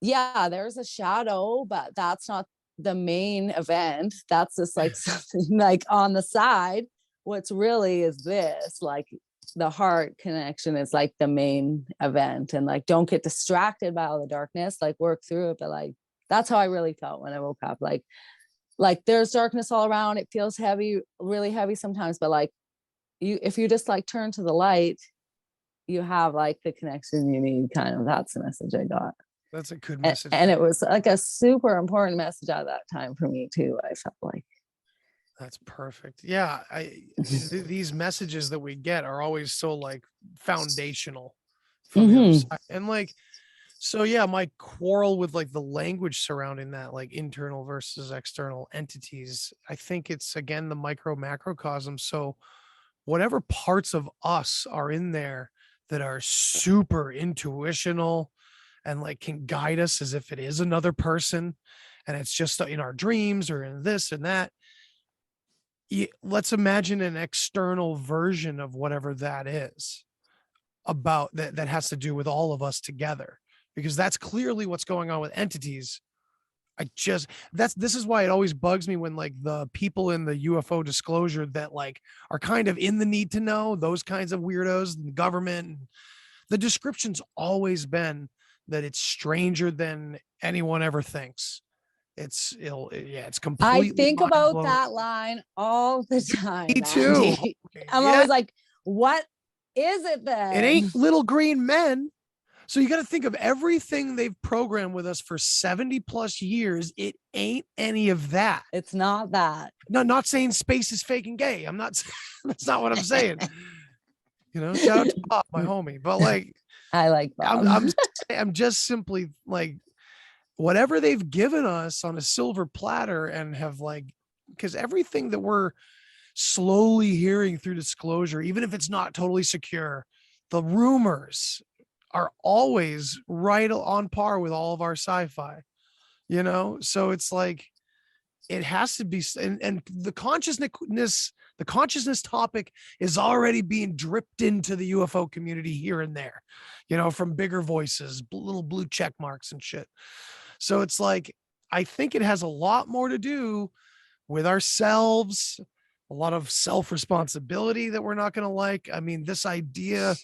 yeah, there's a shadow, but that's not the main event. That's just like something like on the side. What's really is this, like the heart connection is like the main event, and like don't get distracted by all the darkness, like work through it. But like that's how I really felt when I woke up. Like there's darkness all around. It feels heavy, really heavy sometimes, but like if you just like turn to the light, you have like the connection you need. Kind of, that's the message I got. That's a good and, message and to it get. was like a super important message at that time for me too. I felt like That's perfect. Yeah, these messages that we get are always so like foundational from the other mm-hmm. side. And like, so yeah, my quarrel with like the language surrounding that, like internal versus external entities, I think it's again the micro macrocosm. So whatever parts of us are in there that are super intuitional and like can guide us as if it is another person, and it's just in our dreams or in this and that, let's imagine an external version of whatever that is about that has to do with all of us together, because that's clearly what's going on with entities. This is why it always bugs me when like the people in the UFO disclosure that like are kind of in the need to know, those kinds of weirdos in the government, and the description's always been that it's stranger than anyone ever thinks. It's I completely think mind about blowing. that line all the time, Me too. Andy. I'm Yeah, always like, what is it it ain't then? little green men. So you got to think of everything they've programmed with us for 70 plus years. It ain't any of that. It's not that. No, not saying space is fake and gay. I'm not, that's not what I'm saying. Shout out to Bob, my homie. But like, I like I'm, Bob. I'm, I'm just simply like, whatever they've given us on a silver platter and have like, because everything that we're slowly hearing through disclosure, even if it's not totally secure, the rumors are always right on par with all of our sci-fi. So it's like it has to be, and the consciousness topic is already being dripped into the UFO community here and there, from bigger voices, little blue check marks and shit. So it's like I think it has a lot more to do with ourselves, a lot of self-responsibility that we're not going to like. I mean, this idea,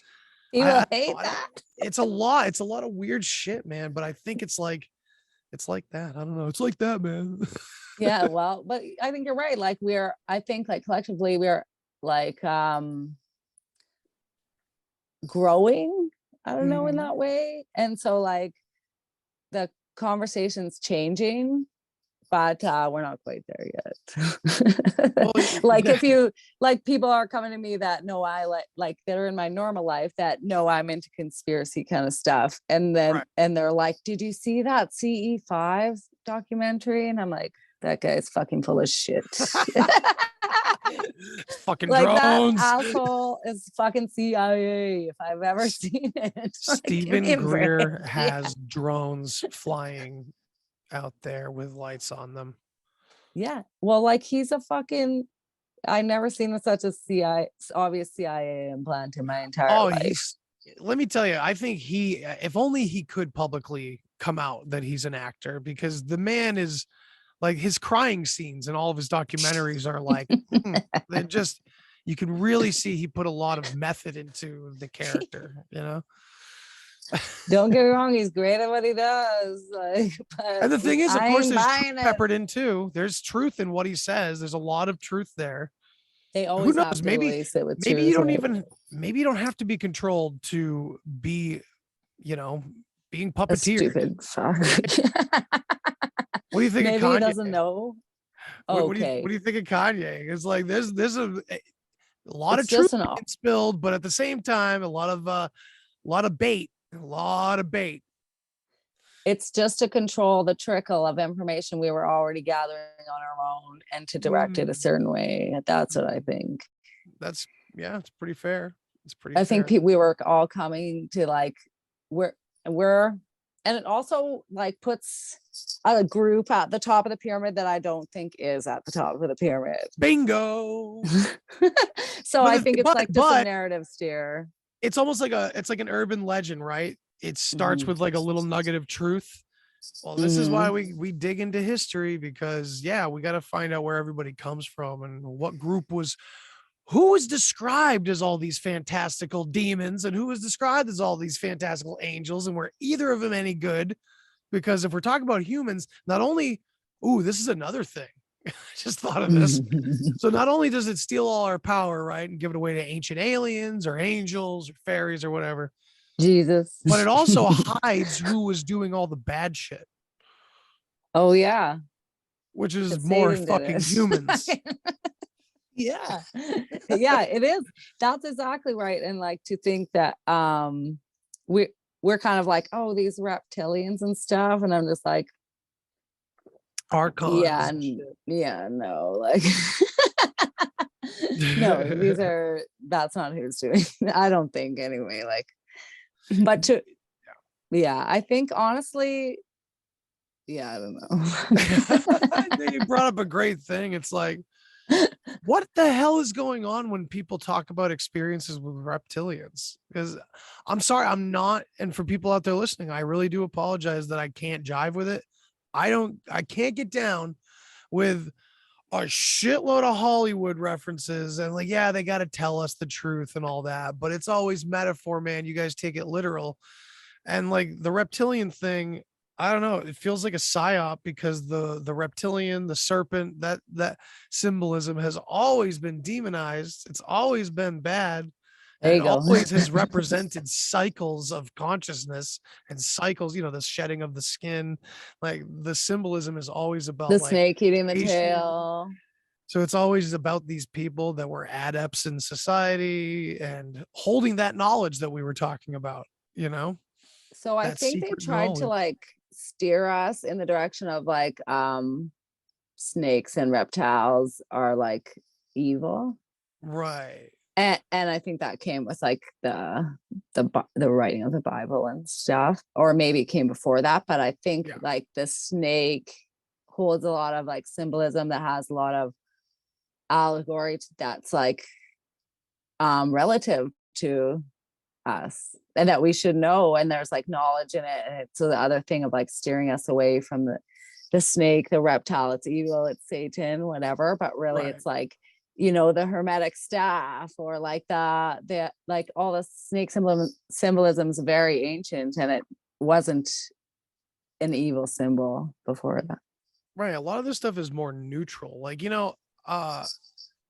People I hate that. it's a lot. It's a lot of weird shit, man. But I think it's like that. I don't know. It's like that, man. Yeah, well, but I think you're right. Like I think like collectively we're like growing, I don't know, in Mhm. that way. And so like the conversation's changing, but we're not quite there Well, yet. Like if you like people are coming to me that know I like that are in my normal life that know I'm into conspiracy kind of stuff. And then right. and they're like, did you see that CE5 documentary? And I'm like, that guy's fucking full of shit. Fucking Like that drones. asshole is fucking CIA if I've ever seen it. Like, give me Stephen a break. Greer Yeah. has drones flying out there with lights on them. Yeah. Well, like he's a fucking I never seen such a CIA obvious CIA implant in my entire Oh, life. let me tell you, I think if only he could publicly come out that he's an actor, because the man is like, his crying scenes and all of his documentaries are like, they're just, you can really see he put a lot of method into the character. Don't get me wrong, he's great at what he does. Like, but And the thing is, of I course, ain't there's truth buying it. peppered in too. There's truth in what he says. There's a lot of truth there. They Who always have knows? to Maybe, lace it with maybe you truth, don't right? even, maybe you don't have to be controlled to be, you know, being A puppeteered. stupid fuck. What do you think of Maybe he Kanye? doesn't know. What Okay. do you think of Kanye? It's like there's a lot of It's truth just an being spilled, but at the same time, a lot of bait, a lot of bait. it's just to control the trickle of information we were already gathering on our own and to direct it a Mm, certain way. That's what I mm. think. That's Yeah, it's pretty fair. It's pretty I think fair. we were all coming to like we're and it also like puts a group at the top of the pyramid that I don't think is at the top of the pyramid. Bingo. So But I think it's but like just a but narrative steer. it's almost like it's like an urban legend, right? It starts Mm-hmm. with like a little nugget of truth. Well, this is why Mm-hmm. we dig into history, because yeah, we got to find out where everybody comes from and what group was, who was described as all these fantastical demons and who was described as all these fantastical angels, and were either of them any good? Because if we're talking about humans, not only, this is another thing. I just thought of this. So not only does it steal all our power, right, and give it away to ancient aliens or angels or fairies or whatever, Jesus. but it also hides who was doing all the bad shit, Oh yeah. which is Because more Satan did fucking humans. it. Yeah. Yeah, it is. That's exactly right. And like to think that we we're kind of like, oh, these reptilians and stuff. And I'm just like, yeah, Archons. yeah, no, like no, that's not who's doing. I don't think anyway. Like, but to yeah, I think honestly, yeah, I don't know. You brought up a great thing. It's like, What the hell is going on when people talk about experiences with reptilians? Because I'm sorry, I'm not. And for people out there listening, I really do apologize that I can't jive with it. I can't get down with a shitload of Hollywood references and like, yeah, they got to tell us the truth and all that, but it's always metaphor, man. You guys take it literal. And like the reptilian thing, I don't know, it feels like a psyop because the reptilian, the serpent, that symbolism has always been demonized. It's always been bad. There And it you go. always has represented cycles of consciousness and cycles, the shedding of the skin. Like the symbolism is always The about like snake eating the creation. tail. So it's always about these people that were adepts in society and holding that knowledge that we were talking about, So I that think they secret tried to knowledge. like steer us in the direction of like snakes and reptiles are like evil. Right. And I think that came with like the writing of the Bible and stuff, or maybe it came before that. But I think Yeah. like the snake holds a lot of like symbolism that has a lot of allegory that's like relative to us and that we should know, and there's like knowledge in it, and it's the other thing of like steering us away from the snake, the reptile. It's evil, it's Satan, whatever, but really Right. it's like, the hermetic staff, or like the like all the snake symbolism is very ancient, and it wasn't an evil symbol before that. Right. A lot of this stuff is more neutral. Like, uh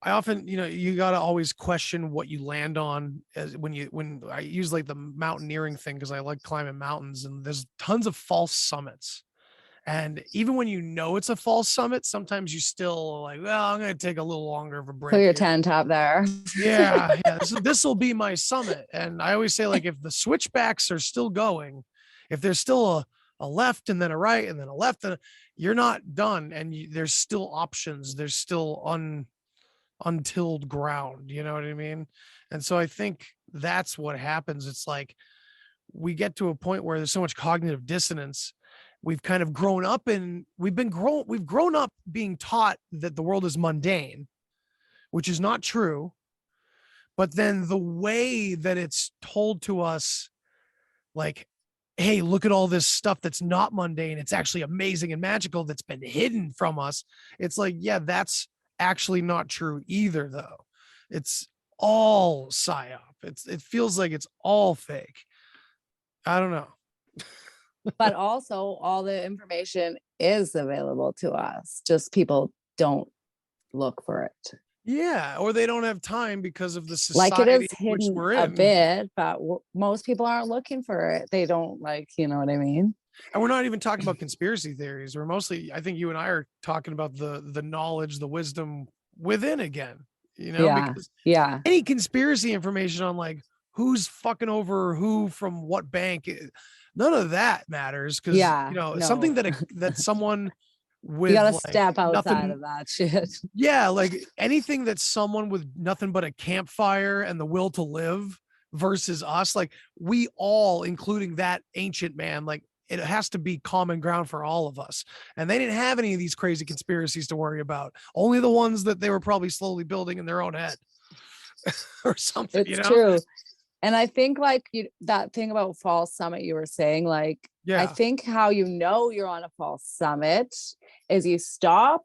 I often, you got to always question what you land on as when I use like the mountaineering thing because I like climbing mountains and there's tons of false summits. And even when you know it's a false summit, sometimes you still like, well, I'm going to take a little longer of a Put break your here. tent up there. Yeah, yeah. This will be my summit. And I always say, like, if the switchbacks are still going, if there's still a left and then a right and then a left, you're not done. And there's still options. There's still untilled ground. You know what I mean? And so I think that's what happens. It's like we get to a point where there's so much cognitive dissonance. We've kind of grown up and we've grown up being taught that the world is mundane, which is not true. But then the way that it's told to us, like, hey, look at all this stuff that's not mundane. It's actually amazing and magical that's been hidden from us. It's like, yeah, that's actually not true either, though. It's all psyop. It feels like it's all fake. I don't know. But also all the information is available to us, just people don't look for it. Yeah, or they don't have time because of the Like it society is in which hidden we're a in. bit, but most people aren't looking for it. They don't, like, you know what I mean? And we're not even talking about conspiracy theories. We're mostly, I think you and I are talking about the knowledge, the wisdom within again, Yeah. because Yeah. any conspiracy information on like who's fucking over who from what bank, none of that matters because Yeah. something No. that someone You with got to like step outside nothing. of that shit. Yeah, like anything that someone with nothing but a campfire and the will to live versus us, like we all, including that ancient man, like it has to be common ground for all of us. And they didn't have any of these crazy conspiracies to worry about, only the ones that they were probably slowly building in their own head or something, It's true. And I think like that thing about false summit you were saying, like, I Yeah. think how you know you're on a false summit is you stop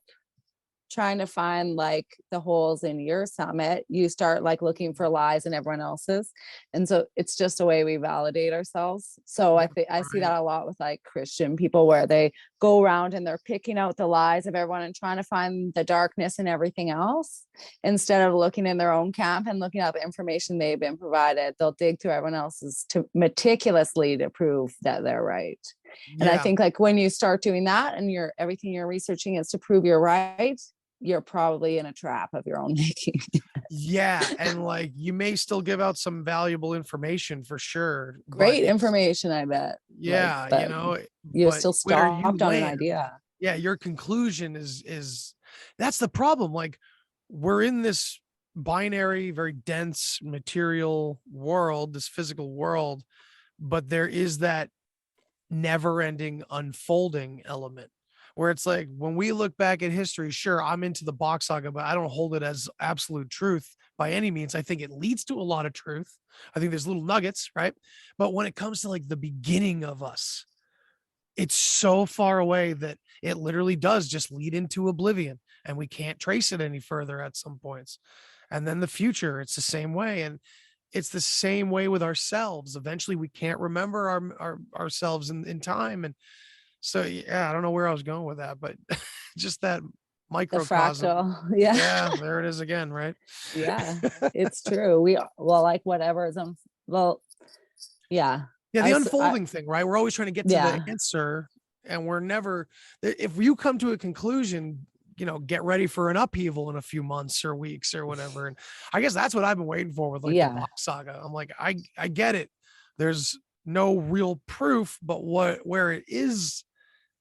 trying to find like the holes in your summit. You start like looking for lies in everyone else's, and so it's just a way we validate ourselves. So I think I see Right. that a lot with like Christian people, where they go around and they're picking out the lies of everyone and trying to find the darkness in everything else, instead of looking in their own camp and looking at the information they've been provided. They'll dig through everyone else's to meticulously to prove that they're right. And I Yeah. think like when you start doing that and everything you're researching is to prove you're right, you're probably in a trap of your own making. Yeah. And like you may still give out some valuable information for sure, but Great information, I bet. Like, yeah, but you're but still where you stopped on an land, idea. yeah, your conclusion is that's the problem. Like we're in this binary, very dense material world, this physical world, but there is that never-ending unfolding element where it's like when we look back at history, sure, I'm into the box saga, but I don't hold it as absolute truth by any means. I think it leads to a lot of truth. I think there's little nuggets, right? But when it comes to like the beginning of us, it's so far away that it literally does just lead into oblivion and we can't trace it any further at some points. And then the future, it's the same way. And it's the same way with ourselves. Eventually we can't remember our ourselves in time. And so, yeah, I don't know where I was going with that, but just that The microcosm. fractal. Yeah. Yeah, there it is again, right? Yeah. It's true. Well, like whatever is well, yeah. Yeah, the I unfolding thing, right? We're always trying to get to the yeah. answer, and we're never. If you come to a conclusion, get ready for an upheaval in a few months or weeks or whatever. And I guess that's what I've been waiting for with like the Yeah. box saga. I'm like, I get it. There's no real proof, but where it is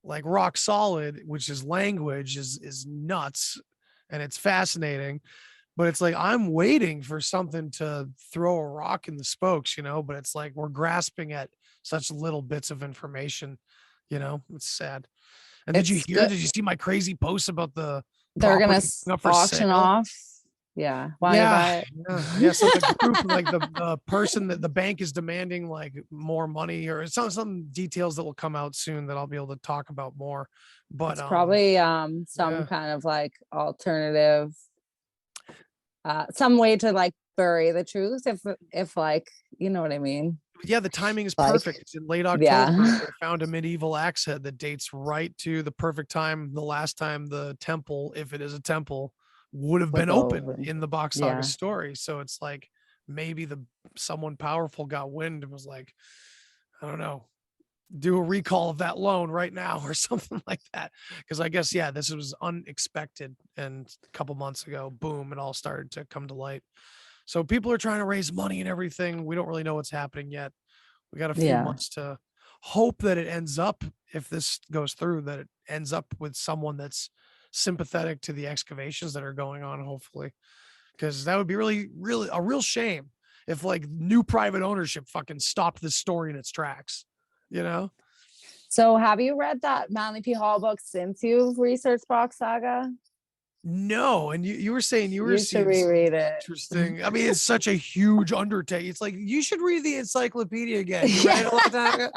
like rock solid, which is language, is nuts, and it's fascinating. But it's like I'm waiting for something to throw a rock in the spokes, but it's like we're grasping at such little bits of information. It's sad. And did you It's hear? good. Did you see my crazy post about the They're gonna property up for auction sale? off. Yeah. Why don't you Yeah, buy yeah. So the group, it? like the person that the bank is demanding like more money, or some details that will come out soon that I'll be able to talk about more. But It's probably some yeah, kind of like alternative, some way to like bury the truth, if like, you know what I mean? yeah, the timing is perfect. Like, It's in late October. yeah. They found a medieval axe head that dates right to the perfect time, the last time the temple, if it is a temple, would have Was been open over. in the Box Saga Yeah. story. So it's like maybe someone powerful got wind and was like, I don't know, do a recall of that loan right now or something like that. Because I guess, yeah, this was unexpected. And a couple months ago, boom, it all started to come to light. So people are trying to raise money and everything. We don't really know what's happening yet. We got a few Yeah. months to hope that it ends up, if this goes through, that it ends up with someone that's sympathetic to the excavations that are going on, hopefully. Because that would be really, really a real shame if like new private ownership fucking stopped this story in its tracks, you know? So have you read that Manly P. Hall book since you've researched Box Saga? No, and you were saying you were You should seeing some reread it. interesting. I mean, it's such a huge undertaking. It's like you should read the encyclopedia again. You read Yeah. it a long time ago.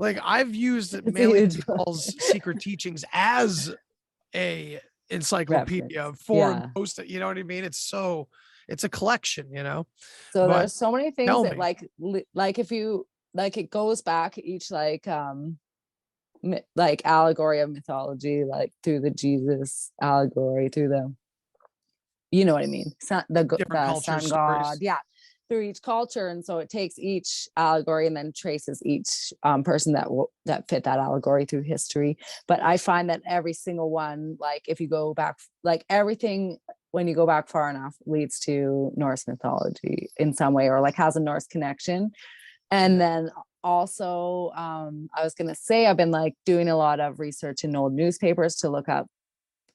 Like I've used It's a Manly huge P. book. Hall's Secret Teachings as a encyclopedia Reference. for Yeah. most. You know what I mean? It's a collection. So But there's so many things tell that me, like if you like it goes back each like like allegory of mythology, like through the Jesus allegory, through the, you know what I mean, different the culture sun god, stories. yeah, through each culture. And so it takes each allegory and then traces each person that fit that allegory through history. But I find that every single one, like if you go back, like everything, when you go back far enough, leads to Norse mythology in some way, or like has a Norse connection. And Yeah. then also, I was gonna say I've been like doing a lot of research in old newspapers to look up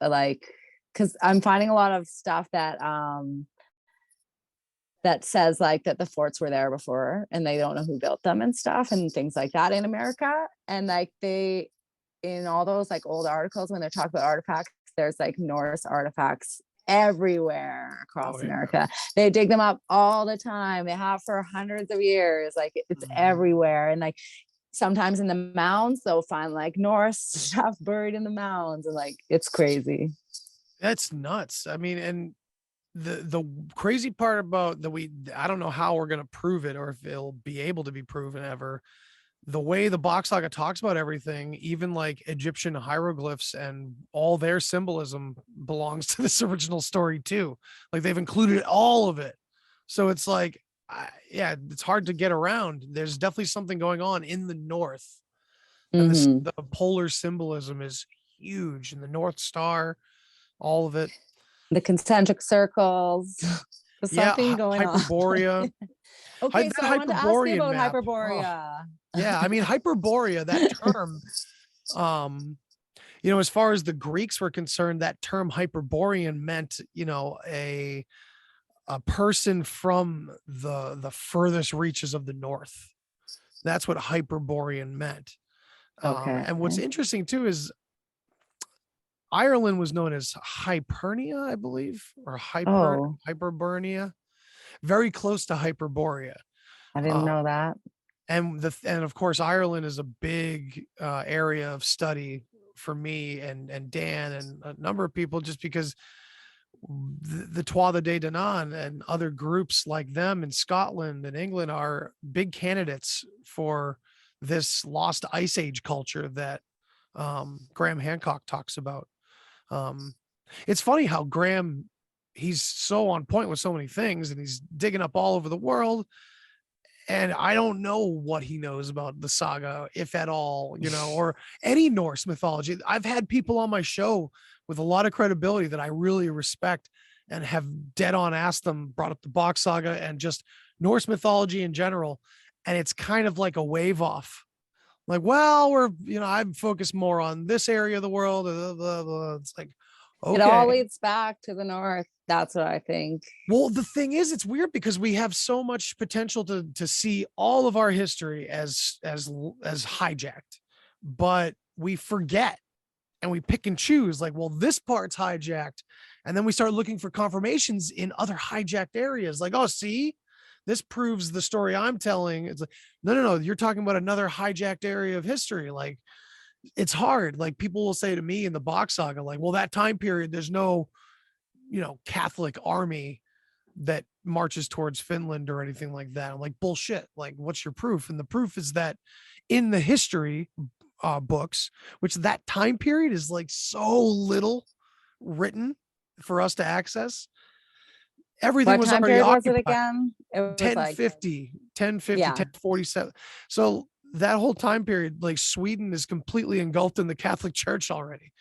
like, because I'm finding a lot of stuff that says like that the forts were there before and they don't know who built them and stuff and things like that in America. And like they, in all those like old articles, when they're talking about artifacts, there's like Norse artifacts everywhere Oh across yeah. America. They dig them up all the time. They have for hundreds of years. Like it's Mhm. everywhere. And like sometimes in the mounds, they'll find like Norse stuff buried in the mounds. And like it's crazy. That's nuts. I mean, and the crazy part about that I don't know how we're gonna prove it or if it'll be able to be proven ever. The way the box saga talks about everything, even like Egyptian hieroglyphs and all their symbolism belongs to this original story too. Like they've included all of it. So it's like, yeah, it's hard to get around. There's definitely something going on in the north, and Mm-hmm. the polar symbolism is huge, and the North Star, all of it. The concentric circles. There's Yeah, something going on. Hyperborea. Okay, That so I wanted to ask you Hyperborean about map. Oh, Hyperborea. yeah. I mean, Hyperborea, that term, um, as far as the Greeks were concerned, that term Hyperborean meant, a person from the furthest reaches of the north. That's what Hyperborean meant. Okay. And what's interesting too is Ireland was known as Hypernia, I believe, or Oh, Hyperburnia, very close to Hyperborea. I didn't Um, know that. and of course Ireland is a big area of study for me and Dan and a number of people, just because the Tuatha De Danann and other groups like them in Scotland and England are big candidates for this lost ice age culture that Graham Hancock talks about. um, it's funny how Graham, he's so on point with so many things and he's digging up all over the world, and I don't know what he knows about the saga, if at all, or any Norse mythology. I've had people on my show with a lot of credibility that I really respect and have dead on asked them, brought up the Bach saga and just Norse mythology in general. And it's kind of like a wave off. Like, well, I'm focused more on this area of the world. Blah, blah, blah. It's like, It all okay. leads back to the north. That's what I think. Well, the thing is, it's weird because we have so much potential to see all of our history as hijacked, but we forget and we pick and choose. Like, well, this part's hijacked, and then we start looking for confirmations in other hijacked areas. Like, oh, see, this proves the story I'm telling. It's like, no, no, no, you're talking about another hijacked area of history. Like, it's hard. Like, people will say to me in the Bach saga, like, well, that time period, there's no Catholic army that marches towards Finland or anything like that. I'm like, bullshit. Like, what's your proof? And the proof is that in the history books, which that time period is like so little written for us to access, everything What was time already period was it occupied. again? It was like, 1050, 1050, yeah. 1047. So that whole time period, like, Sweden is completely engulfed in the Catholic Church already.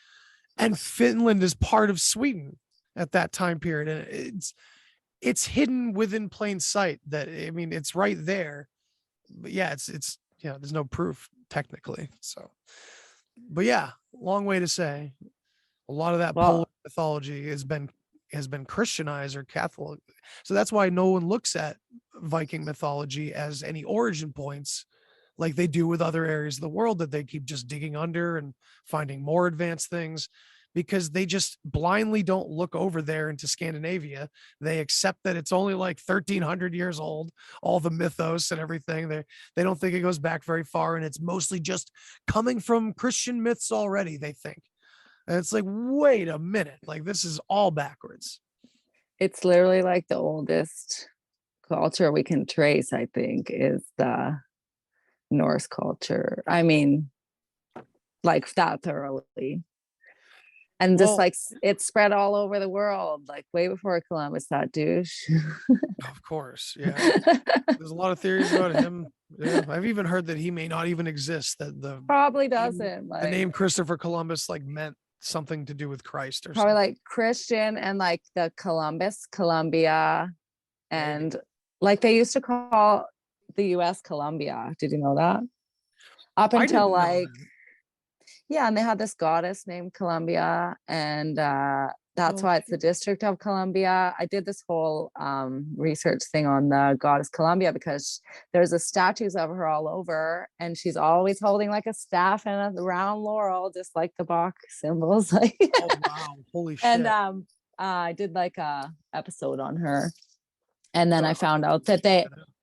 And Finland is part of Sweden at that time period. And it's hidden within plain sight. That, I mean, it's right there. But yeah, it's there's no proof technically. So, but yeah, long way to say a lot of that Polish Well, mythology has been Christianized or Catholic. So that's why no one looks at Viking mythology as any origin points like they do with other areas of the world that they keep just digging under and finding more advanced things, because they just blindly don't look over there into Scandinavia. They accept that it's only like 1300 years old, all the mythos and everything. They don't think it goes back very far, and it's mostly just coming from Christian myths already, they think. And it's like, wait a minute, like, this is all backwards. it's literally like the oldest culture we can trace, I think, is the Norse culture. I mean, like that thoroughly. And just Well, like it spread all over the world, like way before Columbus, that douche. of course, yeah. There's a lot of theories about him. Yeah, I've even heard that he may not even exist. That the Probably name, doesn't. the Like name Christopher Columbus like meant something to do with Christ or probably something. like Christian and like the Columbus, Columbia, Maybe. and like they used to call the US Columbia. Did you know that? Up I until didn't know like, that. yeah, and they had this goddess named Columbia, and that's Well, why it's the District of Columbia. I did this whole research thing on the goddess Columbia because there's a statues of her all over, and she's always holding like a staff and a round laurel, just like the Bach symbols. Like, oh wow, holy and shit. I did like a episode on her, and then So I found out that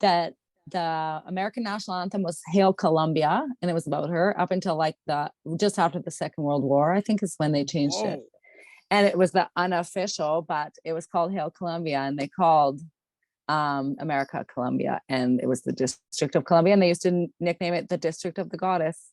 that the American national anthem was Hail Columbia, and it was about her up until like the just after the Second World War, I think is when they changed it. whoa. And it was the unofficial, but it was called Hail Columbia, and they called America Columbia, and it was the District of Columbia, and they used to nickname it the District of the Goddess.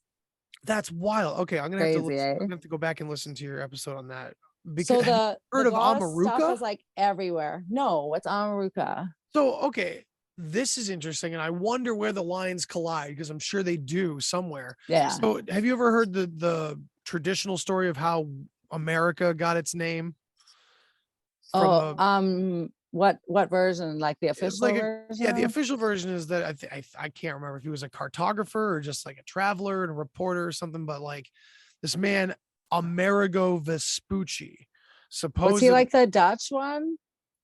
That's wild. Okay, I'm gonna have to Crazy, listen. eh? I'm gonna have to go back and listen to your episode on that. Because So have you the heard of goddess stuff Amaruka? is like everywhere. No, it's Amaruka. So okay, this is interesting, and I wonder where the lines collide because I'm sure they do somewhere. Yeah. So, have you ever heard the traditional story of how America got its name from Oh, a what version? Like the it's like official a yeah, the version? official version is that I can't remember if he was a cartographer or just like a traveler and a reporter or something, but like this man Amerigo Vespucci Was he supposedly, like the Dutch one?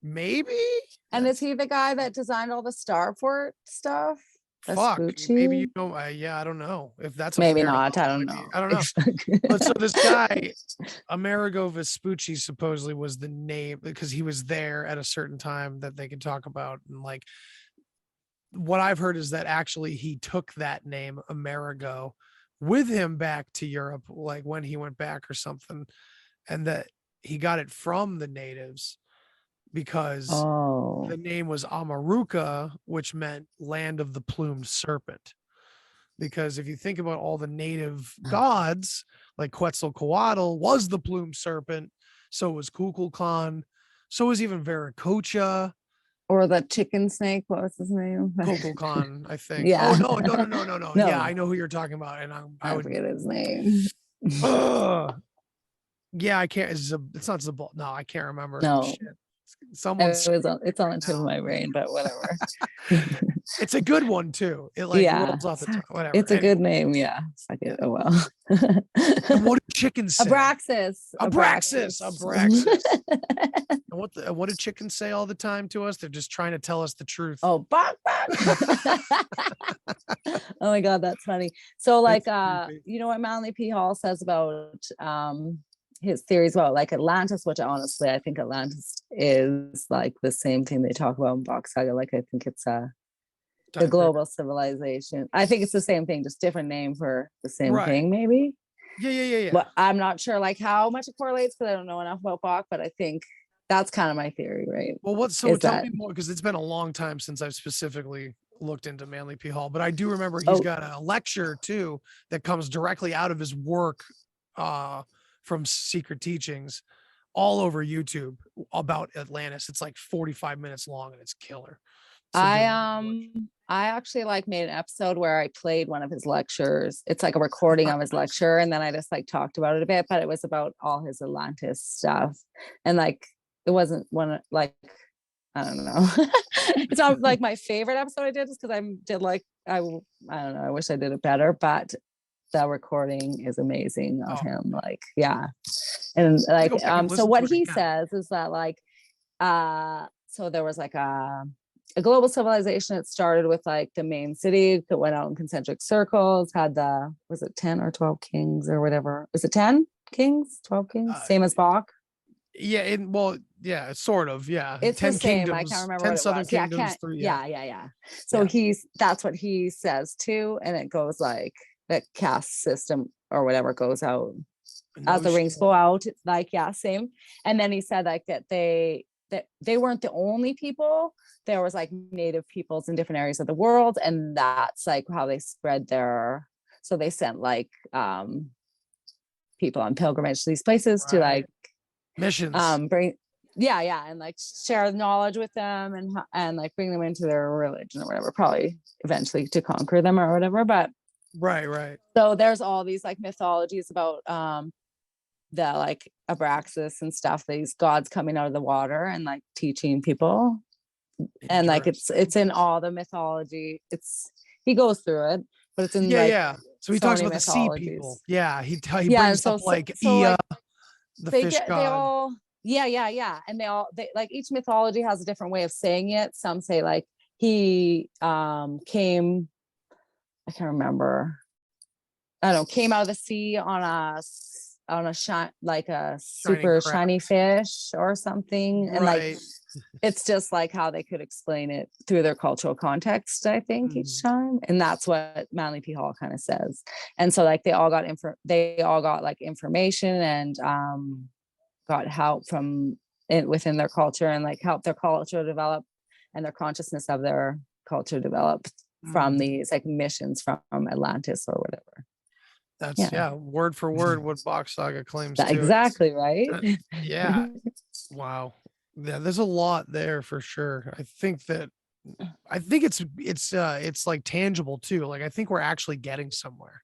maybe And is that's he the guy that designed all the starport stuff? Fuck, maybe you Vespucci? know. Yeah, I don't know if that's a Maybe parallel. not. I don't Maybe know. I don't know. But so this guy, Amerigo Vespucci, supposedly was the name because he was there at a certain time that they could talk about, and like what I've heard is that actually he took that name Amerigo with him back to Europe, like when he went back or something, and that he got it from the natives because Oh, the name was Amaruca, which meant land of the plumed serpent. Because if you think about all the native gods, like Quetzalcoatl was the plumed serpent, so was Kukulkan, so was even Viracocha, or the chicken snake. What was his name? Kukulkan, I think. Oh Yeah. no, no, no, no, no, no. Yeah, I No, know who you're talking about, and I I would. forget his name. Yeah, I can't. It's not Zabal. No, I can't remember. No, Shit. Someone's it's on the tip of now. my brain, but whatever. It's a good one too. It like Yeah, rolls off the tongue. Whatever. it's a Anyway, good name. Yeah, fuck yeah. it. Oh well. And what do chickens say? Abraxas. Abraxas, Abraxas. Abraxas. And what do chickens say all the time to us? They're just trying to tell us the truth. Oh, bark, bark. Oh my god, that's funny. So like It's creepy. you know what Manly P. Hall says about his theories about like Atlantis, which honestly I think Atlantis is like the same thing they talk about in Box Saga. Like I think it's the Type global civilization. I think it's the same thing, just different name for the same right. thing, maybe. Yeah, yeah, yeah, yeah. But I'm not sure like how much it correlates because I don't know enough about Bach, but I think that's kind of my theory, right? Well, what? So Is tell that me more because it's been a long time since I've specifically looked into Manly P. Hall, but I do remember he's oh got a lecture too that comes directly out of his work from Secret Teachings all over YouTube about Atlantis. It's like 45 minutes long and it's killer. It's a good watch. I actually like made an episode where I played one of his lectures. It's like a recording of his lecture, and then I just like talked about it a bit, but it was about all his Atlantis stuff. And like it wasn't one like I don't know. It's not like my favorite episode I did just because I did like I don't know, I wish I did it better, but the recording is amazing of Oh, him. Like, yeah. And I'll like go back and so listen to what it he again. says is that like so there was like a global civilization. It started with like the main city that went out in concentric circles, had the was it 10 or 12 kings or whatever. Was it 10 kings, 12 kings? Uh, Same as Bach. yeah, well, yeah, sort of. Yeah. It's the 10 same. I can't kingdoms, remember 10 what it southern was. Yeah, kingdoms, three. Yeah. yeah. So Yeah. that's what he says too. And it goes like the caste system or whatever goes out as No the rings shit. go out. It's like, yeah, same. And then he said like that they weren't the only people. There was like native peoples in different areas of the world. And that's like how they spread their so they sent like people on pilgrimage to these places to Right. like Missions. bring yeah and like share knowledge with them and like bring them into their religion or whatever, probably eventually to conquer them or whatever. But Right, right. so there's all these like mythologies about the like Abraxas and stuff, these gods coming out of the water and like teaching people. And like Interesting. it's in all the mythology. It's he goes through it, but it's in Yeah, like yeah. So he so talks many about the sea people. mythologies. Yeah, he Yeah, and brings up like so Ea, like the fish they god. all yeah and they like each mythology has a different way of saying it. Some say like he came, I can't remember, I don't know, came out of the sea on a shine like a Shining super crab. shiny fish or something. And like Right. it's just like how they could explain it through their cultural context, I think, each Mm. time. And that's what Manly P. Hall kind of says. And so like they all got like information and got help from it within their culture and like help their culture develop and their consciousness of their culture develop from Mhm. these like missions from Atlantis or whatever. That's Yeah. yeah, word for word what Box Saga claims too. Exactly, right? Yeah. Wow. Yeah, there's a lot there for sure. I think it's like tangible too. Like I think we're actually getting somewhere.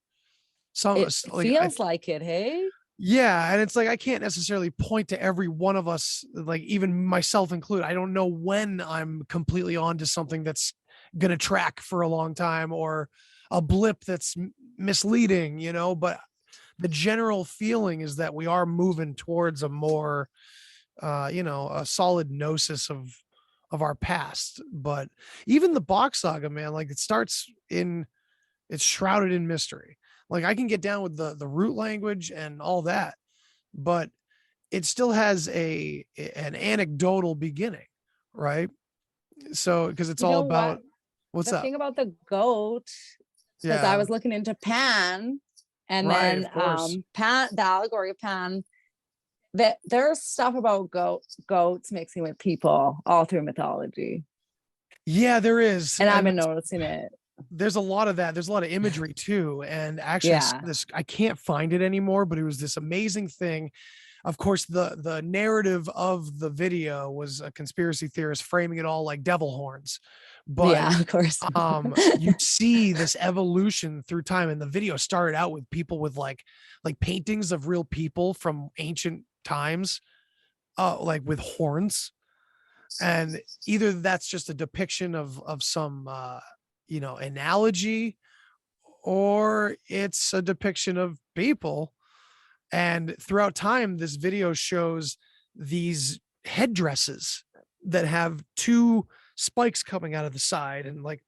Some It like I feels like it, hey? Yeah, and it's like I can't necessarily point to every one of us, like even myself included. I don't know when I'm completely onto something that's gonna track for a long time or a blip that's misleading, but the general feeling is that we are moving towards a more a solid gnosis of of our past. But even the Box Saga, man, like it's shrouded in mystery. Like I can get down with the root language and all that, but it still has an anecdotal beginning, right? So because it's You all know what? about what's The up. thing about the goat, because I Yeah, was looking into Pan, and right, then of course. Pan, the allegory of Pan, that there's stuff about goats mixing with people all through mythology, Yeah, there is. and I've And been noticing it. there's a lot of that. There's a lot of imagery too. And actually I saw Yeah, this, I can't find it anymore, but it was this amazing thing. Of course, the narrative of the video was a conspiracy theorist framing it all like devil horns. But yeah, of course. you see this evolution through time. And the video started out with people with like paintings of real people from ancient times, like with horns. And either that's just a depiction of some analogy, or it's a depiction of people. And throughout time, this video shows these headdresses that have two spikes coming out of the side, and like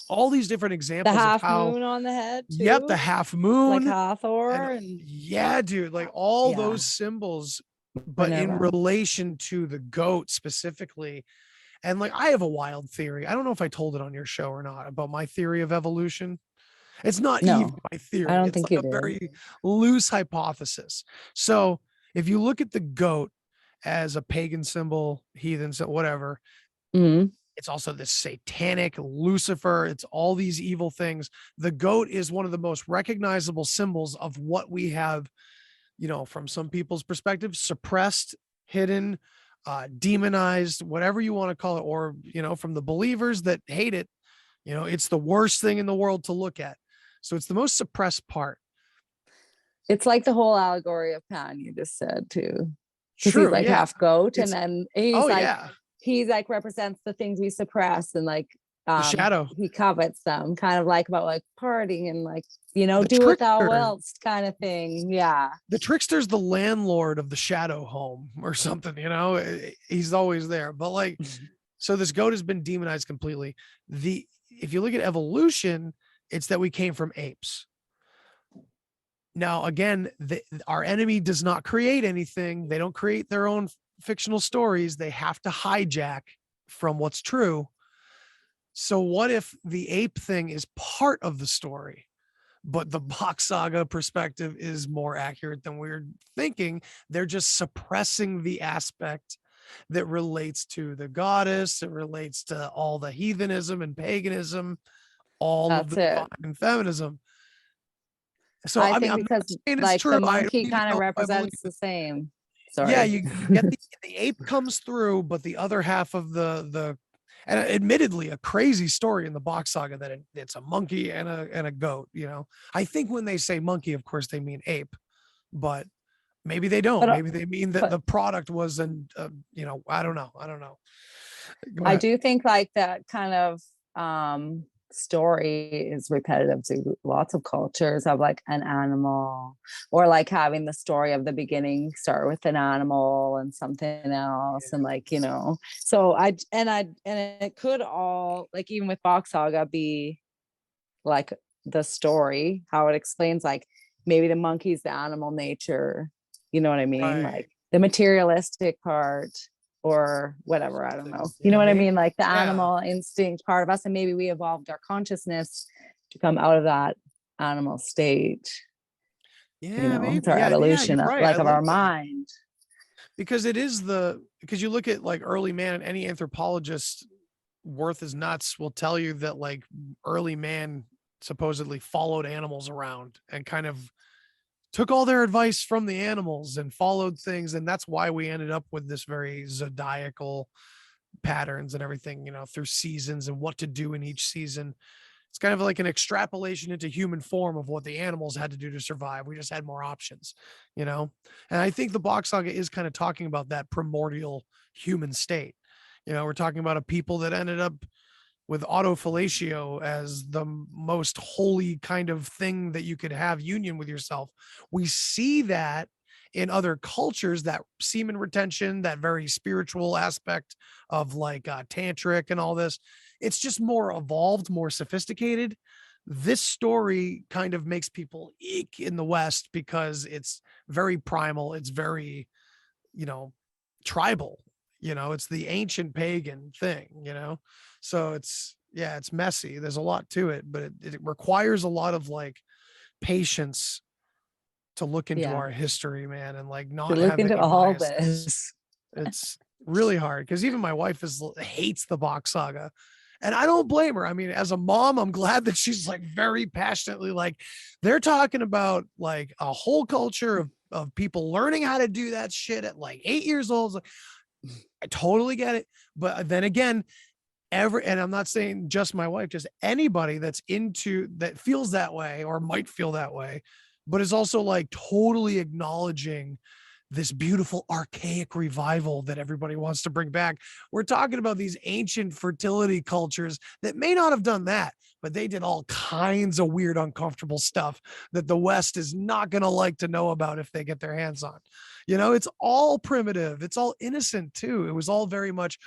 all these different The examples of half how, moon on the head yep, the too, half like moon. And Hathor, and yeah, dude, like all yeah, those symbols, but in Minerva. relation to the goat specifically. And like I have a wild theory. I don't know if I told it on your show or not about my theory of evolution. It's not even No, my I theory. don't It's think like you a did. very loose hypothesis. So if you look at the goat as a pagan symbol, heathen symbol, whatever, Mhm. it's also this satanic Lucifer. It's all these evil things. The goat is one of the most recognizable symbols of what we have, from some people's perspective, suppressed, hidden, demonized, whatever you want to call it, or, from the believers that hate it, it's the worst thing in the world to look at. So it's the most suppressed part. It's like the whole allegory of Pan you just said too, because he's True. like Yeah. half goat, and It's, then oh, yeah. he's like represents the things we suppress, and like The shadow, he covets them, kind of like about like partying and like the do what thou trickster, wilt kind of thing. Yeah. the trickster's the landlord of the shadow home or something, he's always there. But like, so this goat has been demonized completely. If you look at evolution, it's that we came from apes. Now, again, our enemy does not create anything. They don't create their own fictional stories. They have to hijack from what's true. So, what if the ape thing is part of the story, but the Box Saga perspective is more accurate than we're thinking? They're just suppressing the aspect that relates to the goddess, it relates to all the heathenism and paganism, all of That's the it. divine feminism. So I I mean, think I'm not because saying it's like the true. I don't monkey even kind of know if I believe represents the it. same. Yeah, Sorry. you get the ape comes through, but the other half of the and admittedly a crazy story in the Box Saga that it's a monkey and a goat. I think when they say monkey, of course they mean ape, but maybe they don't. But Maybe they mean that but the product was I don't know. I don't know. Go I ahead. do think like that kind of story is repetitive to lots of cultures, of like an animal, or like having the story of the beginning start with an animal and something else, and like so and it could all, like, even with Box Saga, be like the story, how it explains like maybe the monkey's the animal nature, you know what I mean, Right. like the materialistic part, or whatever, I don't know, you know Yeah, what I maybe. mean, like the Yeah. animal instinct part of us, and maybe we evolved our consciousness to come out of that animal state, Yeah, it's maybe. our Yeah, yeah, you're evolution right. I like of love our that. mind. Because because you look at like early man, and any anthropologist worth his nuts will tell you that like early man supposedly followed animals around and kind of took all their advice from the animals and followed things. And that's why we ended up with this very zodiacal patterns and everything, through seasons and what to do in each season. It's kind of like an extrapolation into human form of what the animals had to do to survive. We just had more options, you know? And I think the Box Saga is kind of talking about that primordial human state. We're talking about a people that ended up with autofellatio as the most holy kind of thing that you could have union with yourself. We see that in other cultures, that semen retention, that very spiritual aspect of like tantric and all this, it's just more evolved, more sophisticated. This story kind of makes people eek in the West because it's very primal, it's very, you know, tribal, it's the ancient pagan thing, so it's, yeah, it's messy, there's a lot to it, but it requires a lot of like patience to look into Yeah. our history, man, and like To not look have into any all biases. this. It's really hard because even my wife hates the Bach saga. And I don't blame her. I mean, as a mom, I'm glad that she's like very passionately like they're talking about like a whole culture of people learning how to do that shit at like 8 years old. Like, I totally get it. But then again, and I'm not saying just my wife, just anybody that feels that way or might feel that way, but is also like totally acknowledging this beautiful archaic revival that everybody wants to bring back. We're talking about these ancient fertility cultures that may not have done that, but they did all kinds of weird, uncomfortable stuff that the West is not going to like to know about if they get their hands on. It's all primitive. It's all innocent too. It was all very much,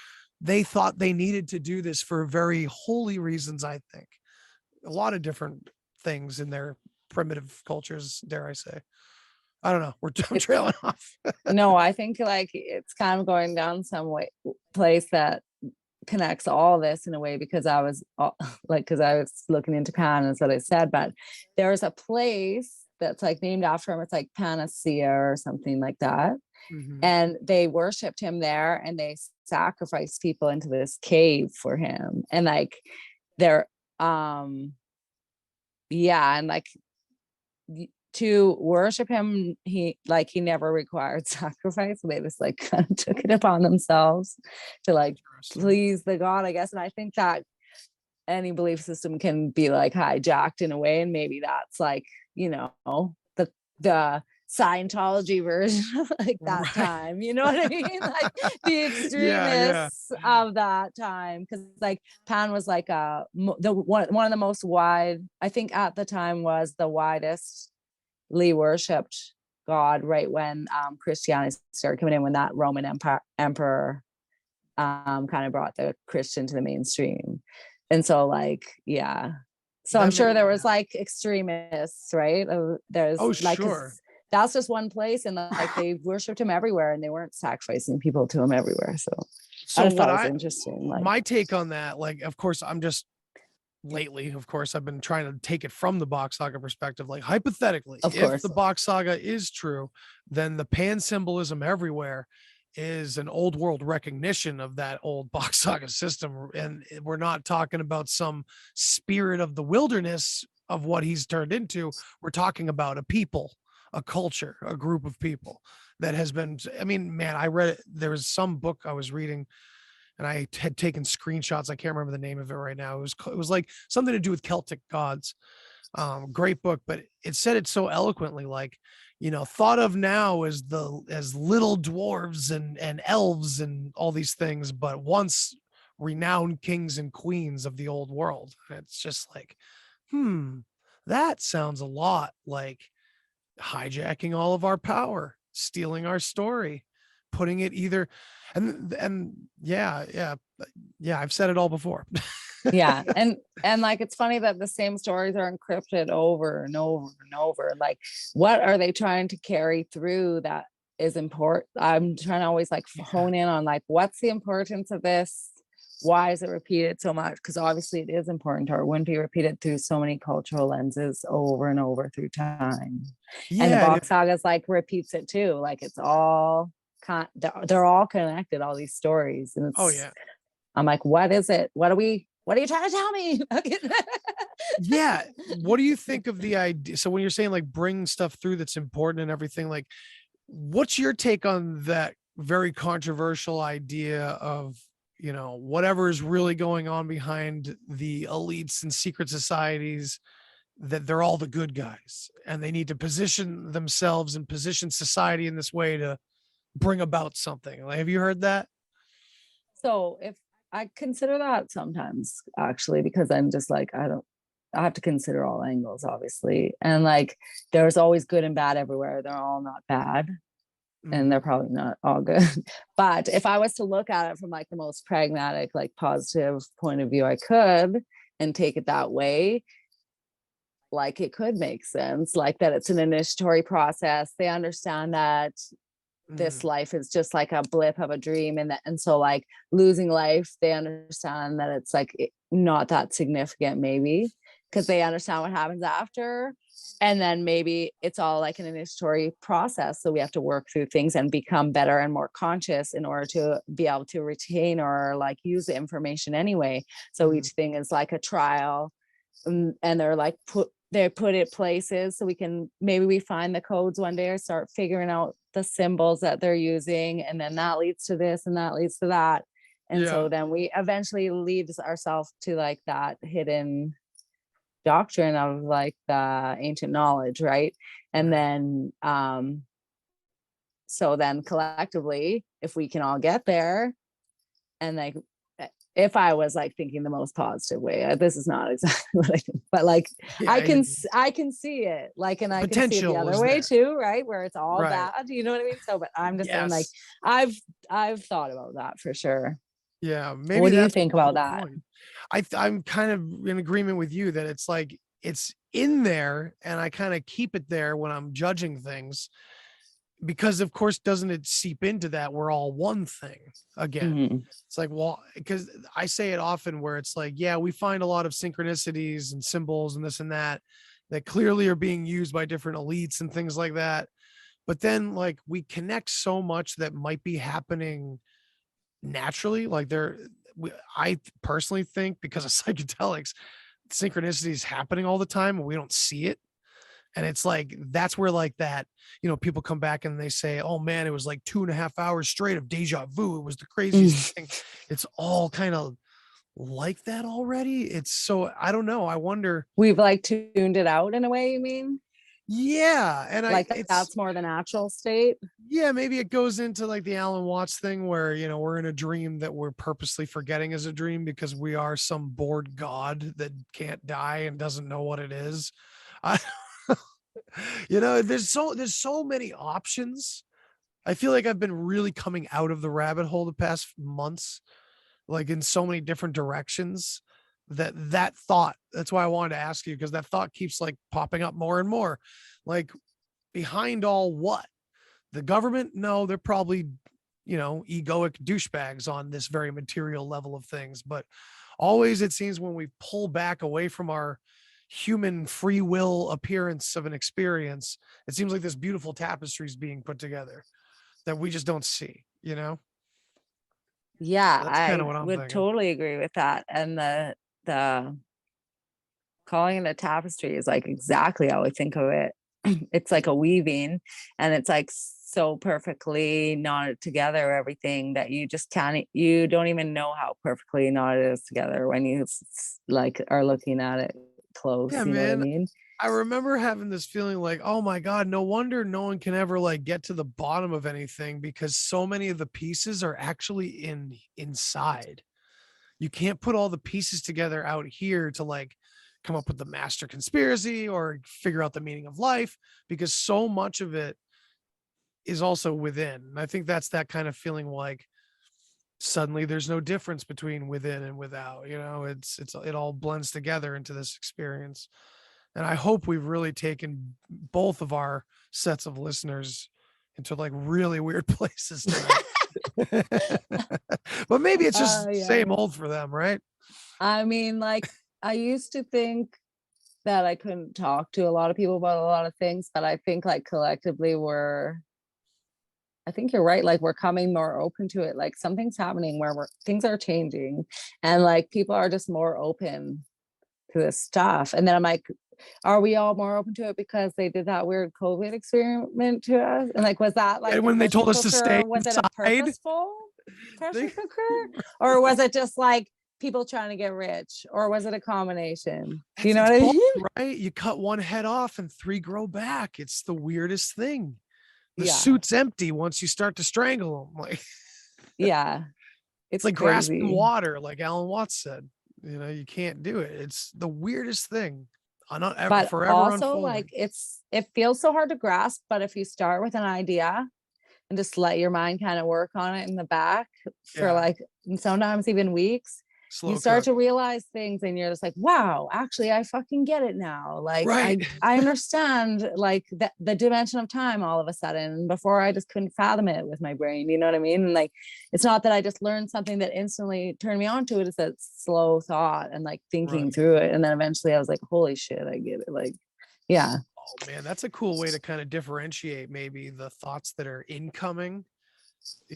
they thought they needed to do this for very holy reasons, I think. A lot of different things in their primitive cultures, dare I say. I don't know. I'm It's trailing off. no, I think like it's kind of going down some way place that connects all this in a way because I was like because I was looking into Pan is what I said, but there's a place that's like named after him. It's like Panacea or something like that. Mhm. And they worshipped him there and they sacrificed people into this cave for him. And like they're yeah, and like to worship him, he never required sacrifice. So they just like kind of took it upon themselves to like Interesting. please the god, I guess. And I think that any belief system can be like hijacked in a way, and maybe that's like the Scientology version of like that Right. time, you know what I mean? Like the Yeah, yeah. extremists of that time, because like Pan was like the one of the most wide, I think at the time was the widest worshipped god right when Christianity started coming in, when that Roman emperor kind of brought the Christian to the mainstream. And so like, yeah. So I'm That sure may there was like extremists, right? There's Oh, like, sure. because that's just one place, and like they worshipped him everywhere, and they weren't sacrificing people to him everywhere. So I So just thought what it was I interesting. Like, my take on that, like, of course, I'm just lately, of course, I've been trying to take it from the Bach saga perspective. Like, hypothetically, of if the course, Bach saga is true, then the pan symbolism everywhere is an old world recognition of that old Bach saga system. And we're not talking about some spirit of the wilderness of what he's turned into. We're talking about a people, a culture, a group of people that has been, I mean, man, I read it. There was some book I was reading and I had taken screenshots. I can't remember the name of it right now. It was like something to do with Celtic gods. Great book, but it said it so eloquently, like, thought of now as little dwarves and elves and all these things, but once renowned kings and queens of the old world. And it's just like, hmm, that sounds a lot like hijacking all of our power, stealing our story, putting it either, and yeah, I've said it all before. yeah. And like it's funny that the same stories are encrypted over and over and over. Like, what are they trying to carry through that is important? I'm trying to always like Yeah. hone in on like what's the importance of this? Why is it repeated so much? Because obviously it is important, or it wouldn't be repeated through so many cultural lenses over and over through time. And the Yeah, Bach sagas like repeats it too. Like it's all they're all connected, all these stories. And oh it's yeah, I'm like, what is it? What are you trying to tell me? yeah. What do you think of the idea? So when you're saying like bring stuff through that's important and everything, like, what's your take on that very controversial idea of, whatever is really going on behind the elites and secret societies, that they're all the good guys and they need to position themselves and position society in this way to bring about something. Like, have you heard that? So if I consider that sometimes actually, because I'm just like, I have to consider all angles, obviously. And like, there's always good and bad everywhere. They're all not bad. and they're Mhm. probably not all good. But if I was to look at it from like the most pragmatic, like positive point of view I could, and take it that way, like it could make sense, like that it's an initiatory process. They understand that this Mhm. life is just like a blip of a dream, and that, and so like losing life, they understand that it's like not that significant, maybe because they understand what happens after. And then maybe it's all like an initiatory process, so we have to work through things and become better and more conscious in order to be able to retain or like use the information anyway. So Mhm. each thing is like a trial, and they're like they put it places so we can, maybe we find the codes one day or start figuring out the symbols that they're using, and then that leads to this and that leads to that. And Yeah. so then we eventually leads ourselves to like that hidden doctrine of like the ancient knowledge, right? And Right. then so then collectively, if we can all get there, and like if I was like thinking the most positive way, this is not exactly what I think, but like Yeah, I can see it, like, and the I can see it the potential other is way there. too, right? Where it's all Right. bad, you know what I mean? So, but I'm just saying, like, Yes. I've I've thought about that for sure. Yeah, maybe What do you that's think the about whole that? point. I'm kind of in agreement with you that it's like it's in there and I kind of keep it there when I'm judging things because of course doesn't it seep into that we're all one thing again. Mhm. It's like, well, because I say it often where it's like, yeah, we find a lot of synchronicities and symbols and this and that that clearly are being used by different elites and things like that. But then like we connect so much that might be happening naturally. Like I personally think because of psychedelics, synchronicity is happening all the time and we don't see it. And it's like that's where like that, people come back and they say, "Oh man, it was like 2.5 hours straight of deja vu. It was the craziest thing." It's all kind of like that already. It's so I don't know. I wonder. We've like tuned it out in a way, you mean? Yeah, and I Like it's that's more the natural state? yeah, maybe it goes into like the Alan Watts thing where, we're in a dream that we're purposely forgetting as a dream because we are some bored god that can't die and doesn't know what it is. I, there's so many options. I feel like I've been really coming out of the rabbit hole the past months, like in so many different directions that thought, that's why I wanted to ask you because that thought keeps like popping up more and more. Like behind all what? The government? No, they're probably, egoic douchebags on this very material level of things. But always, it seems when we pull back away from our human free will appearance of an experience, it seems like this beautiful tapestry is being put together that we just don't see, Yeah, That's kind of I what I'm would thinking. totally agree with that. And the calling it a tapestry is like exactly how I think of it. It's like a weaving, and it's like so perfectly knotted together, everything that you just can't, you don't even know how perfectly knotted it is together when you like are looking at it close, Yeah, you know what I man. mean? I remember having this feeling like, oh my God, no wonder no one can ever like get to the bottom of anything because so many of the pieces are actually inside. You can't put all the pieces together out here to like come up with the master conspiracy or figure out the meaning of life because so much of it is also within. And I think that's that kind of feeling like suddenly there's no difference between within and without, it all blends together into this experience. And I hope we've really taken both of our sets of listeners into like really weird places tonight. But maybe it's just same Yeah. old for them, right? I mean, like, I used to think that I couldn't talk to a lot of people about a lot of things, but I think like collectively I think you're right. Like we're coming more open to it. Like something's happening where things are changing, and like people are just more open to this stuff. And then I'm like, are we all more open to it because they did that weird COVID experiment to us? And like, was that like And the when they pressure told us to stay cooker? Was it a inside, purposeful pressure they cooker? Or was it just like people trying to get rich? Or was it a combination? Do you know it's what I both, mean? right? You cut one head off and three grow back. It's the weirdest thing. The Yeah. suit's empty once you start to strangle them. Like Yeah. it's It's like grasping crazy. water, like Alan Watts said. You can't do it. It's the weirdest thing. Not ever But forever also like unfolding. it feels so hard to grasp, but if you start with an idea and just let your mind kind of work on it in the back for Yeah. like sometimes even weeks, you Slow start cook. to realize things and you're just like, wow, actually I fucking get it now. Like Right. I understand like the dimension of time all of a sudden. Before I just couldn't fathom it with my brain. You know what I mean? And like it's not that I just learned something that instantly turned me on to it. It's that slow thought and like thinking Right. through it. And then eventually I was like, holy shit, I get it. Like, yeah. Oh man, that's a cool way to kind of differentiate maybe the thoughts that are incoming,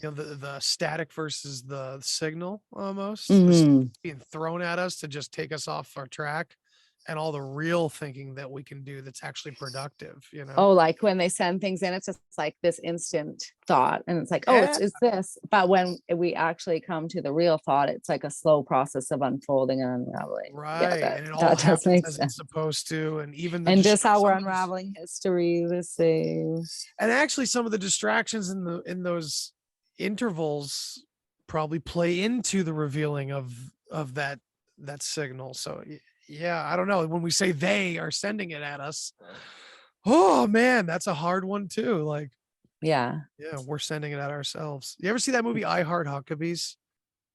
the static versus the signal almost. The stuff Hmm. that's being thrown at us to just take us off our track, and all the real thinking that we can do that's actually productive. Oh, like when they send things in, it's just like this instant thought. And it's like, oh, Yeah, it's this. But when we actually come to the real thought, it's like a slow process of unfolding and unraveling. Yeah, right. that And it all that does happens make as sense. it's supposed to. And even the And just how we're some of these, unraveling history the same. and actually some of the distractions in those intervals probably play into the revealing of that signal. So yeah, I don't know. When we say they are sending it at us, oh man, that's a hard one too. Like, Yeah. yeah, we're sending it at ourselves. You ever see that movie I Heart Huckabees?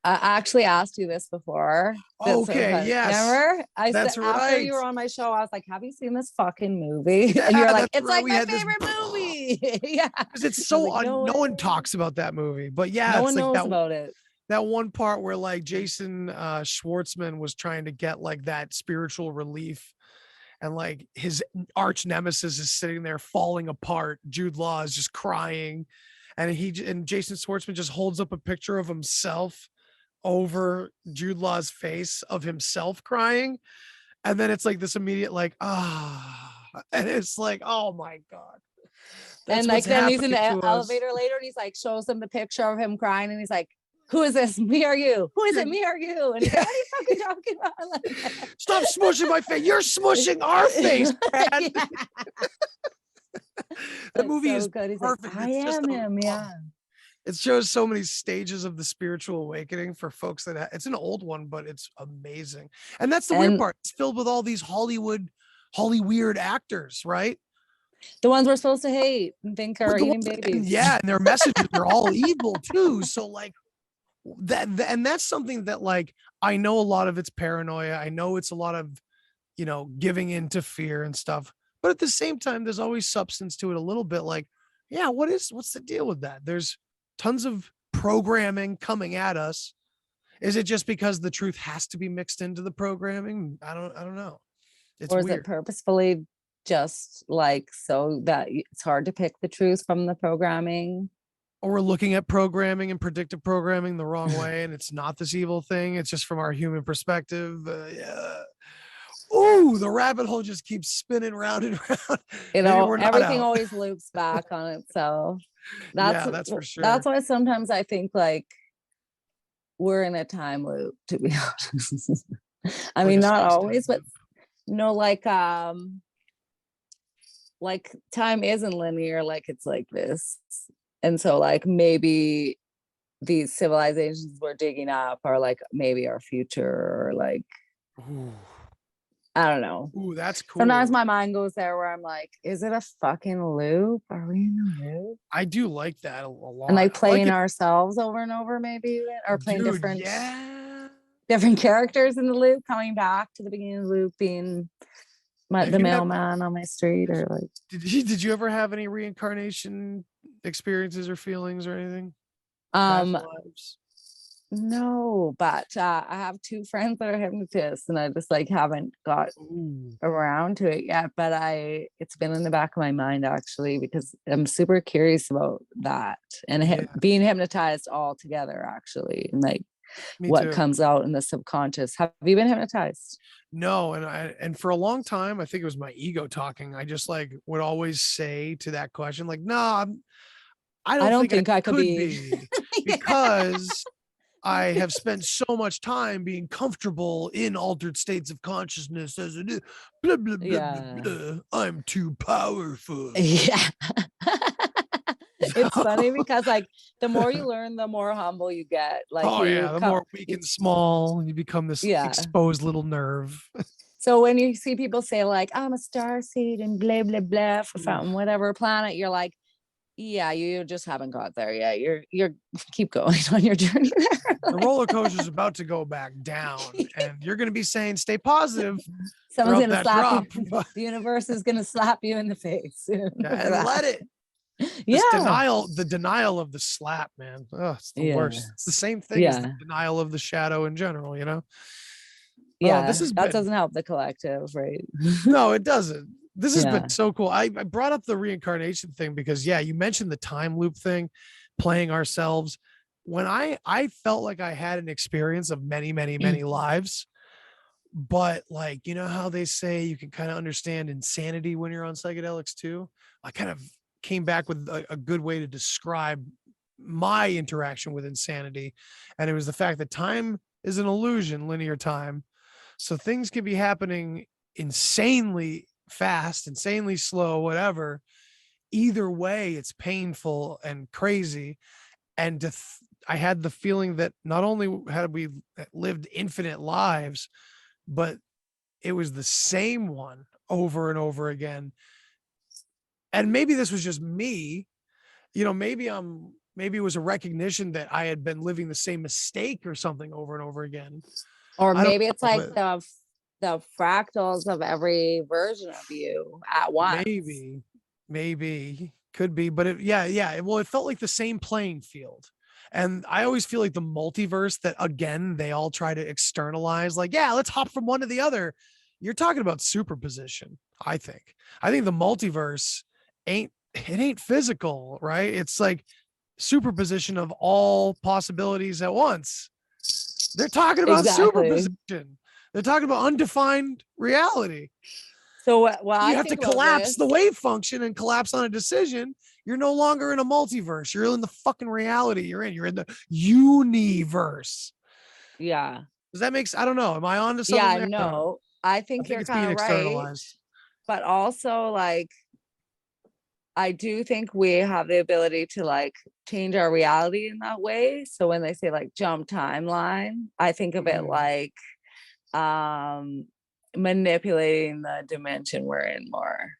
I actually asked you this before. That's so Okay, funny. yes, Remember? I said that's after you right. were on my show, I was like, "Have you seen this fucking movie?" And you're Yeah, like, that's "It's right. like We my had this favorite movie." Yeah. because it's I was so like, "No no one way." talks about that movie. But yeah, No it's one like knows about it. that one part where like Jason Schwartzman was trying to get like that spiritual relief, and like his arch nemesis is sitting there falling apart. Jude Law is just crying, and and Jason Schwartzman just holds up a picture of himself over Jude Law's face of himself crying, and then it's like this immediate like and it's like, oh my god, And that's like what's then he's in happening the to us. elevator later and he's like shows them the picture of him crying and he's like, "Who is this? Me or you? Who is it? Me or you?" And he's like, Yeah. "What are you fucking talking about?" Stop smushing my face. You're smushing our face, Brad. Yeah. That That's movie so is good. He's like, perfect. "I It's just am him." Yeah. it shows so many stages of the spiritual awakening for folks it's an old one, but it's amazing. And that's the weird And part. It's filled with all these Holly weird actors, right? the ones we're supposed to hate and think But are the eating ones, and babies. yeah, and their messages are all evil too. So like and that's something that like I know a lot of it's paranoia. I know it's a lot of giving in to fear and stuff. But at the same time, there's always substance to it a little bit. Like, yeah, what's the deal with that? There's tons of programming coming at us. Is it just because the truth has to be mixed into the programming? I don't know. It's Or is it weird. purposefully just like so that it's hard to pick the truth from the programming? Or we're looking at programming and predictive programming the wrong way, and it's not this evil thing. It's just from our human perspective. Yeah. Ooh, the rabbit hole just keeps spinning round and round. You Maybe know, we're not everything out. always loops back on itself. That's Yeah, that's for that's sure. why sometimes I think like we're in a time loop, to be honest. I Like mean, a not space-time always, but loop. no, like time isn't linear, like it's like this. And so like maybe these civilizations we're digging up are like maybe our future or like Ooh, I don't know. ooh, that's Sometimes cool. my mind goes there where I'm like, is it a fucking loop? Are we in a loop? I do like that a And lot. like I like playing it, ourselves over and over, maybe, or playing dude. different Yeah. characters in the loop, coming back to the beginning of the loop, being Have the you had mailman on my street, or like did you ever have any reincarnation experiences or feelings or anything? Past um lives? no, but I have two friends that are hypnotists, and I just like haven't got Ooh, around to it yet. But it's been in the back of my mind actually because I'm super curious about that and yeah, being hypnotized all together actually, and like me what too. comes out in the subconscious. Have you been hypnotized? No, and for a long time, I think it was my ego talking. I just like would always say to that question, like, no, I I don't don't think I think I could could be. be Yeah. because I have spent so much time being comfortable in altered states of consciousness as it is. Blah, blah, blah, blah, Yeah. blah. I'm too powerful. Yeah. It's funny So, because like the more you learn, the more humble you get. Like oh yeah, you the come, more weak and small, you become this yeah. exposed little nerve. So when you see people say like I'm a star seed and blah blah blah for Oof. from whatever planet, you're like, Yeah, you just haven't got there yet. You're keep going on your journey there. The roller coaster is about to go back down, and you're going to be saying, "Stay positive Someone's throughout gonna that slap you. drop." But, The universe is gonna slap you in the face soon yeah, for and that. let it. This Yeah. denial, the denial of the slap, man. Oh, it's the worst. Yeah. It's the same thing as the Yeah. denial of the shadow in general, you know? Oh, this Yeah. has That been, doesn't help the collective, right? no, it doesn't. This has been Yeah. so cool. I brought up the reincarnation thing because, yeah, you mentioned the time loop thing, playing ourselves. When I felt like I had an experience of many, many, many lives, but like, you know how they say you can kind of understand insanity when you're on psychedelics too? I kind of came back with a good way to describe my interaction with insanity. And it was the fact that time is an illusion, linear time. So things can be happening insanely fast, insanely slow, whatever. Either way, it's painful and crazy. And I had the feeling that not only had we lived infinite lives, but it was the same one over and over again. And maybe this was just me, maybe it was a recognition that I had been living the same mistake or something over and over again. Or I don't maybe it's know, like but the fractals of every version of you at once. maybe, maybe could be, but yeah. Well, it felt like the same playing field. And I always feel like the multiverse that again, they all try to externalize, like, yeah, let's hop from one to the other. You're talking about superposition, I think. I think the multiverse ain't physical, right? It's like superposition of all possibilities at once. They're talking about Exactly. superposition. They're talking about undefined reality. So what You I have to think about collapse the this, wave function and collapse on a decision. You're no longer in a multiverse. You're in the fucking reality you're in. You're in the universe. yeah. Does that make sense? I don't know. Am I on to something Yeah, there? I don't know. no. I I think think you're it's kind being of right, externalized. but also like I do think we have the ability to like change our reality in that way. So when they say like jump timeline, I think of it Mhm. like um manipulating the dimension we're in more.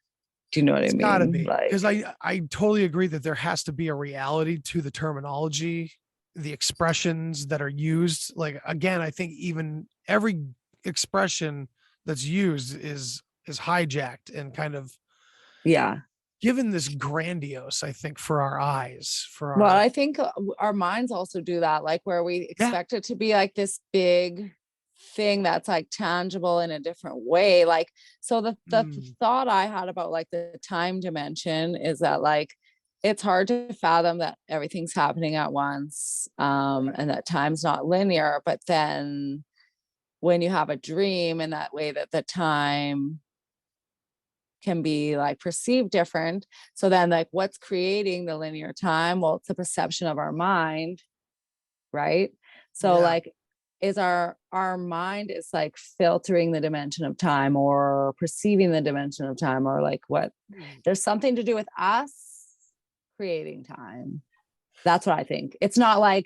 Do you know what I It's got to mean? be Like, because I totally agree that there has to be a reality to the terminology, the expressions that are used. Like again, I think even every expression that's used is hijacked and kind of yeah. given this grandiose, I think, for our eyes, for Well, our I think our minds also do that, like where we yeah. expect it to be like this big thing that's like tangible in a different way. Like, so the Mm, thought I had about like the time dimension is that like it's hard to fathom that everything's happening at once, and that time's not linear. But then when you have a dream in that way, that the time can be like perceived different. So then like what's creating the linear time? Well, it's the perception of our mind, right? So yeah. like is our mind is like filtering the dimension of time or perceiving the dimension of time or like what Mm. there's something to do with us creating time. That's what I think. It's not like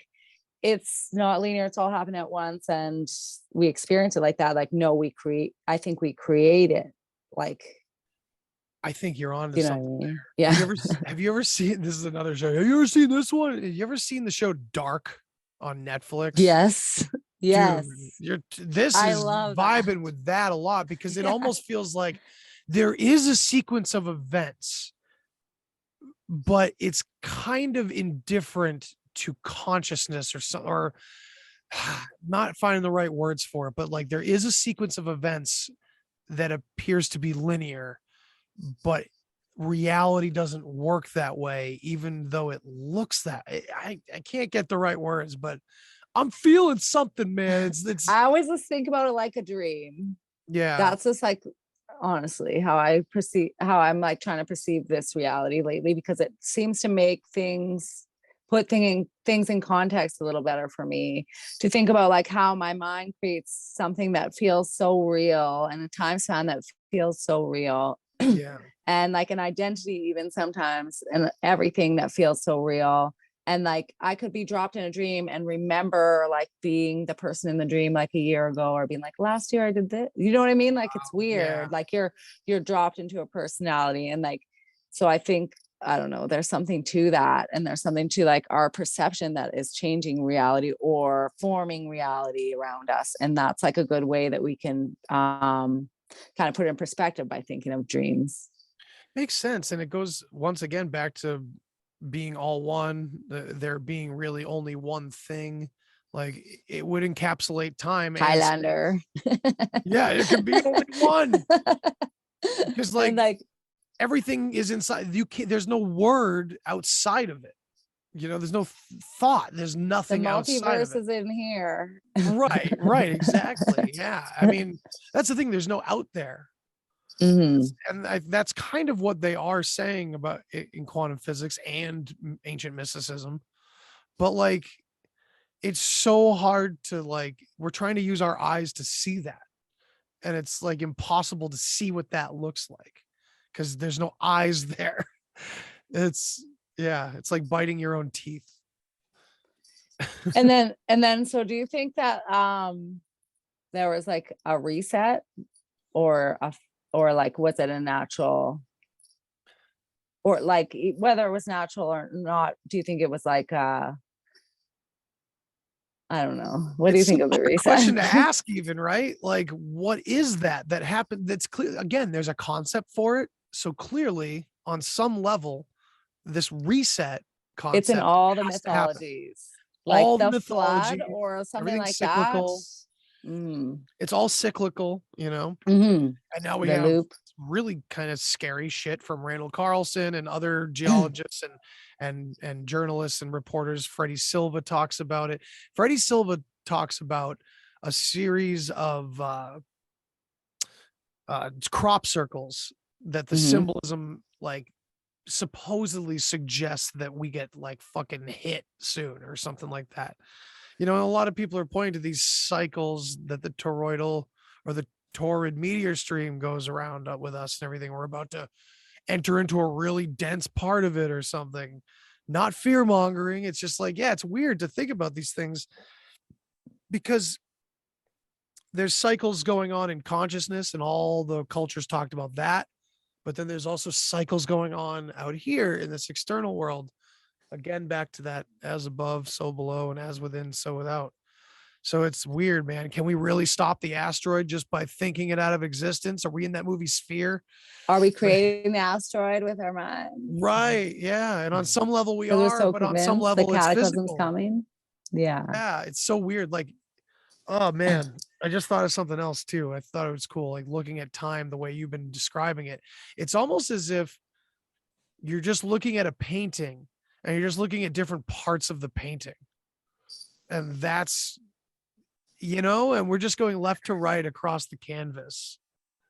it's not linear, it's all happening at once and we experience it like that. Like no, I think we create it. Like, I think you're on to you know what I something there. mean? Yeah. Have you ever seen this is another show? Have you ever seen this one? Have you ever seen the show Dark on Netflix? Yes. Dude, Yes. this I is love that. vibing with that a lot because it Yeah. almost feels like there is a sequence of events, but it's kind of indifferent to consciousness or not finding the right words for it, but like there is a sequence of events that appears to be linear, but reality doesn't work that way, even though it looks that I can't get the right words, but I'm feeling something, man. It's I always just think about it like a dream. yeah. That's just like honestly how I perceive how I'm like trying to perceive this reality lately because it seems to make things in context a little better for me to think about like how my mind creates something that feels so real and a time span that feels so real Yeah. and like an identity even sometimes and everything that feels so real and like I could be dropped in a dream and remember like being the person in the dream like a year ago or being like last year I did this, you know what I mean, like it's Yeah. weird, like you're dropped into a personality and like so I think I don't know, there's something to that. And there's something to like our perception that is changing reality or forming reality around us. And that's like a good way that we can kind of put it in perspective by thinking of dreams. Makes sense. And it goes once again back to being all one, there being really only one thing. Like it would encapsulate time and space. Highlander. Yeah, it could be only one. Because And like like everything is inside. You can't, there's no word outside of it. There's no thought. There's the nothing outside of multiverse it. is in here. Right, exactly. Yeah. I mean, that's the thing. There's no out there. Mhm. And that's kind of what they are saying about it in quantum physics and ancient mysticism. But like, it's so hard to like, we're trying to use our eyes to see that. And it's like impossible to see what that looks like because there's no eyes there. It's, yeah, it's like biting your own teeth. And then so do you think that there was like a reset or or like was it a natural or like whether it was natural or not, do you think it was like I don't know. What do you It's think such of the a question reset? to ask even, right? Like, what is that happened? That's clear. Again, there's a concept for it. So clearly, on some level, this reset It's in concept all the has to happen. mythologies, like All the the flood mythology, or something everything's like that. cyclical. Mm. It's all cyclical, Hmm. and now we The have loop. really kind of scary shit from Randall Carlson and other geologists and journalists and reporters. Freddie Silva talks about it. Freddie Silva talks about a series of crop circles that the Hmm. symbolism like supposedly suggests that we get like fucking hit soon or something like that. And a lot of people are pointing to these cycles that the toroidal or the torrid meteor stream goes around with us and everything. We're about to enter into a really dense part of it or something. Not fear mongering. It's just like, yeah, it's weird to think about these things because there's cycles going on in consciousness and all the cultures talked about that. But then there's also cycles going on out here in this external world. Again, back to that as above, so below, and as within, so without. So it's weird, man. Can we really stop the asteroid just by thinking it out of existence? Are we in that movie Sphere? Are we creating the asteroid with our minds? Right. Yeah. And on some level we Because we're are, so but on some convinced the level it's cataclysm's physical. coming. Yeah. Yeah. It's so weird. Like, oh man, I just thought of something else too. I thought it was cool. Like looking at time the way you've been describing it. It's almost as if you're just looking at a painting and you're just looking at different parts of the painting. And that's, and we're just going left to right across the canvas.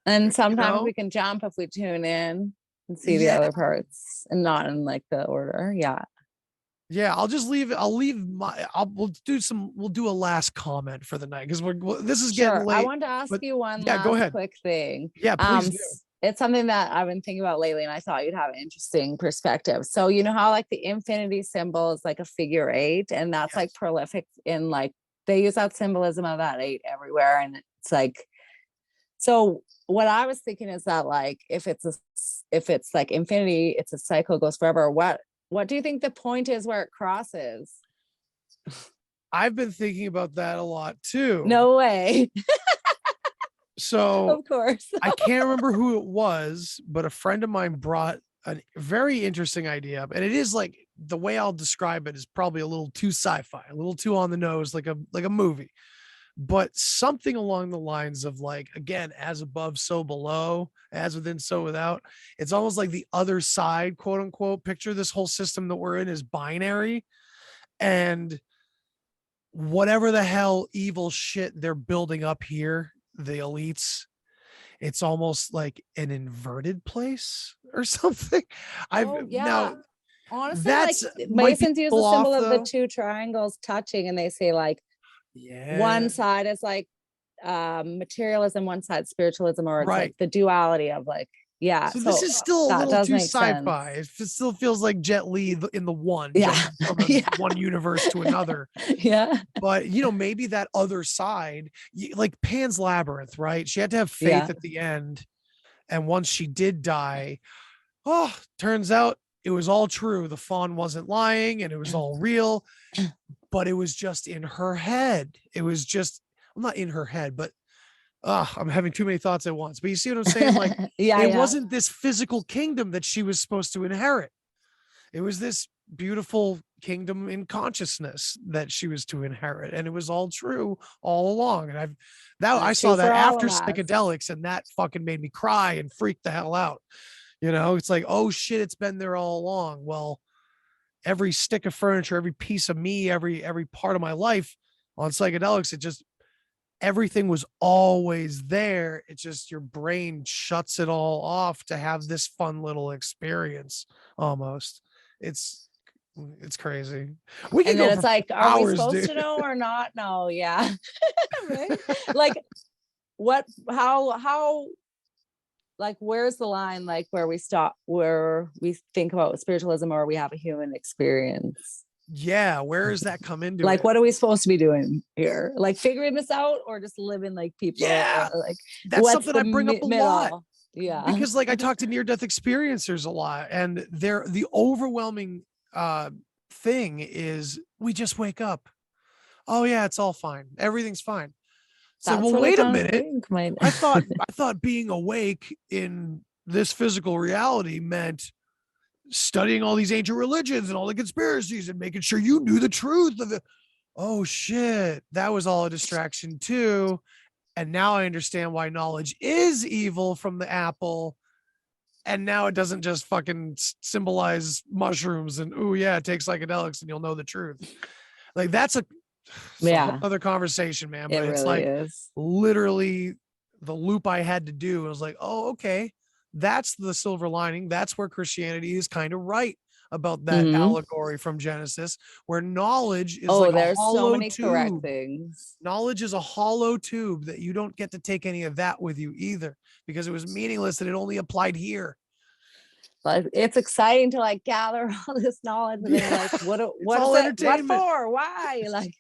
And You sometimes know? we can jump if we tune in and see the Yeah. other parts and not in like the order. Yeah. Yeah, I'll just leave it. We'll do a last comment for the night because this is getting Sure. I late. wanted to ask But you one yeah, go last ahead. quick thing. Yeah, please do. It's something that I've been thinking about lately, and I thought you'd have an interesting perspective. So you know how like the infinity symbol is like a figure eight, and that's like Yes. prolific in like they use that symbolism of that eight everywhere. And it's like so what I was thinking is that like if it's like infinity, it's a cycle goes forever. What do you think the point is where it crosses? I've been thinking about that a lot too. No way. So Of course. I can't remember who it was, but a friend of mine brought a very interesting idea up. And it is like the way I'll describe it is probably a little too sci-fi, a little too on the nose, like a movie. But something along the lines of like, again, as above, so below, as within, so without. It's almost like the other side, quote unquote. Picture this whole system that we're in is binary. And whatever the hell evil shit they're building up here, the elites, it's almost like an inverted place or something. I've Oh yeah. now Honestly, like that's might be Masons use a the little off symbol of the though. two triangles touching, and they say like Yeah. one side is like materialism, one side spiritualism, or it's like Right. the duality of like, yeah. So this So is still a that little does too make sense. sci-fi. It still feels like Jet Li in the one, Yeah. jumping from Yeah. one universe to another. Yeah. But maybe that other side, like Pan's Labyrinth, right? She had to have faith Yeah. at the end, and once she did die, oh, turns out it was all true. The fawn wasn't lying and it was all real, but it was just in her head. It was just, I'm not in her head, but I'm having too many thoughts at once. But you see what I'm saying? Like, Yeah, it yeah. wasn't this physical kingdom that she was supposed to inherit. It was this beautiful kingdom in consciousness that she was to inherit. And it was all true all along. And And I it's saw true that for all after of us. psychedelics, and that fucking made me cry and freak the hell out. It's like, oh shit, it's been there all along. Well, every stick of furniture, every piece of me, every part of my life on psychedelics, it just, everything was always there. It's just your brain shuts it all off to have this fun little experience almost. It's it's crazy. We could And go then it's for like, are we hours, supposed dude. to know or not know? Yeah. Right. Like what, how, like, where's the line, like where we stop, where we think about spiritualism or we have a human experience? Yeah, where does that come into Like, it? what are we supposed to be doing here? Like figuring this out or just living like people? Yeah, Like, that's what's something the I bring up a lot middle? Yeah. because, like, I talk to near-death experiencers a lot, and they're the overwhelming thing is we just wake up. Oh yeah, it's all fine. Everything's fine. It's like, That's well, what I wait a don't minute. think might. I thought being awake in this physical reality meant studying all these ancient religions and all the conspiracies and making sure you knew the truth of it. Oh shit, that was all a distraction too. And now I understand why knowledge is evil from the apple. And now it doesn't just fucking symbolize mushrooms and, oh yeah, take psychedelics and you'll know the truth. Like, it's a whole Yeah, other conversation, man. it But it's really like is. literally the loop I had to do. It was like, oh, okay, that's the silver lining. That's where Christianity is kind of right about that Hmm. allegory from Genesis, where knowledge is Oh, like a there's so hollow many correct tube. things. Knowledge is a hollow tube that you don't get to take any of that with you either, because it was meaningless and it only applied here. But it's exciting to like gather all this knowledge, and then you're Yeah, like, it's what is all it? What entertainment. for? Why? Like,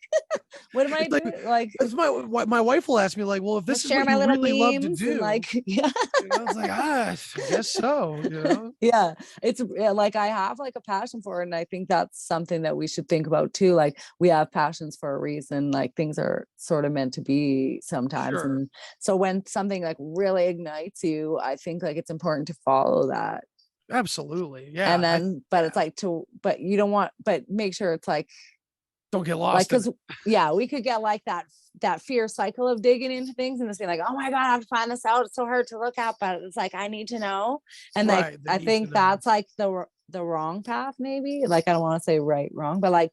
what am I It's like, doing? Like, it's my wife will ask me, like, well, if I'm gonna this is share what my you little really love to memes and do, like, yeah. it's like, I guess so, Yeah, it's yeah, like I have like a passion for it, and I think that's something that we should think about too. Like we have passions for a reason. Like things are sort of meant to be sometimes, Sure. and so when something like really ignites you, I think like it's important to follow that. Absolutely. And Yeah. then, but it's like but you don't want, but make sure it's Don't get like, lost in it. because yeah, we could get like that fear cycle of digging into things and just being like, oh my god, I have to find this out, it's so hard to look at, but it's like I need to know. And like Right. The I need to think know. that's like the wrong path, maybe. Like I don't want to say right wrong, but like,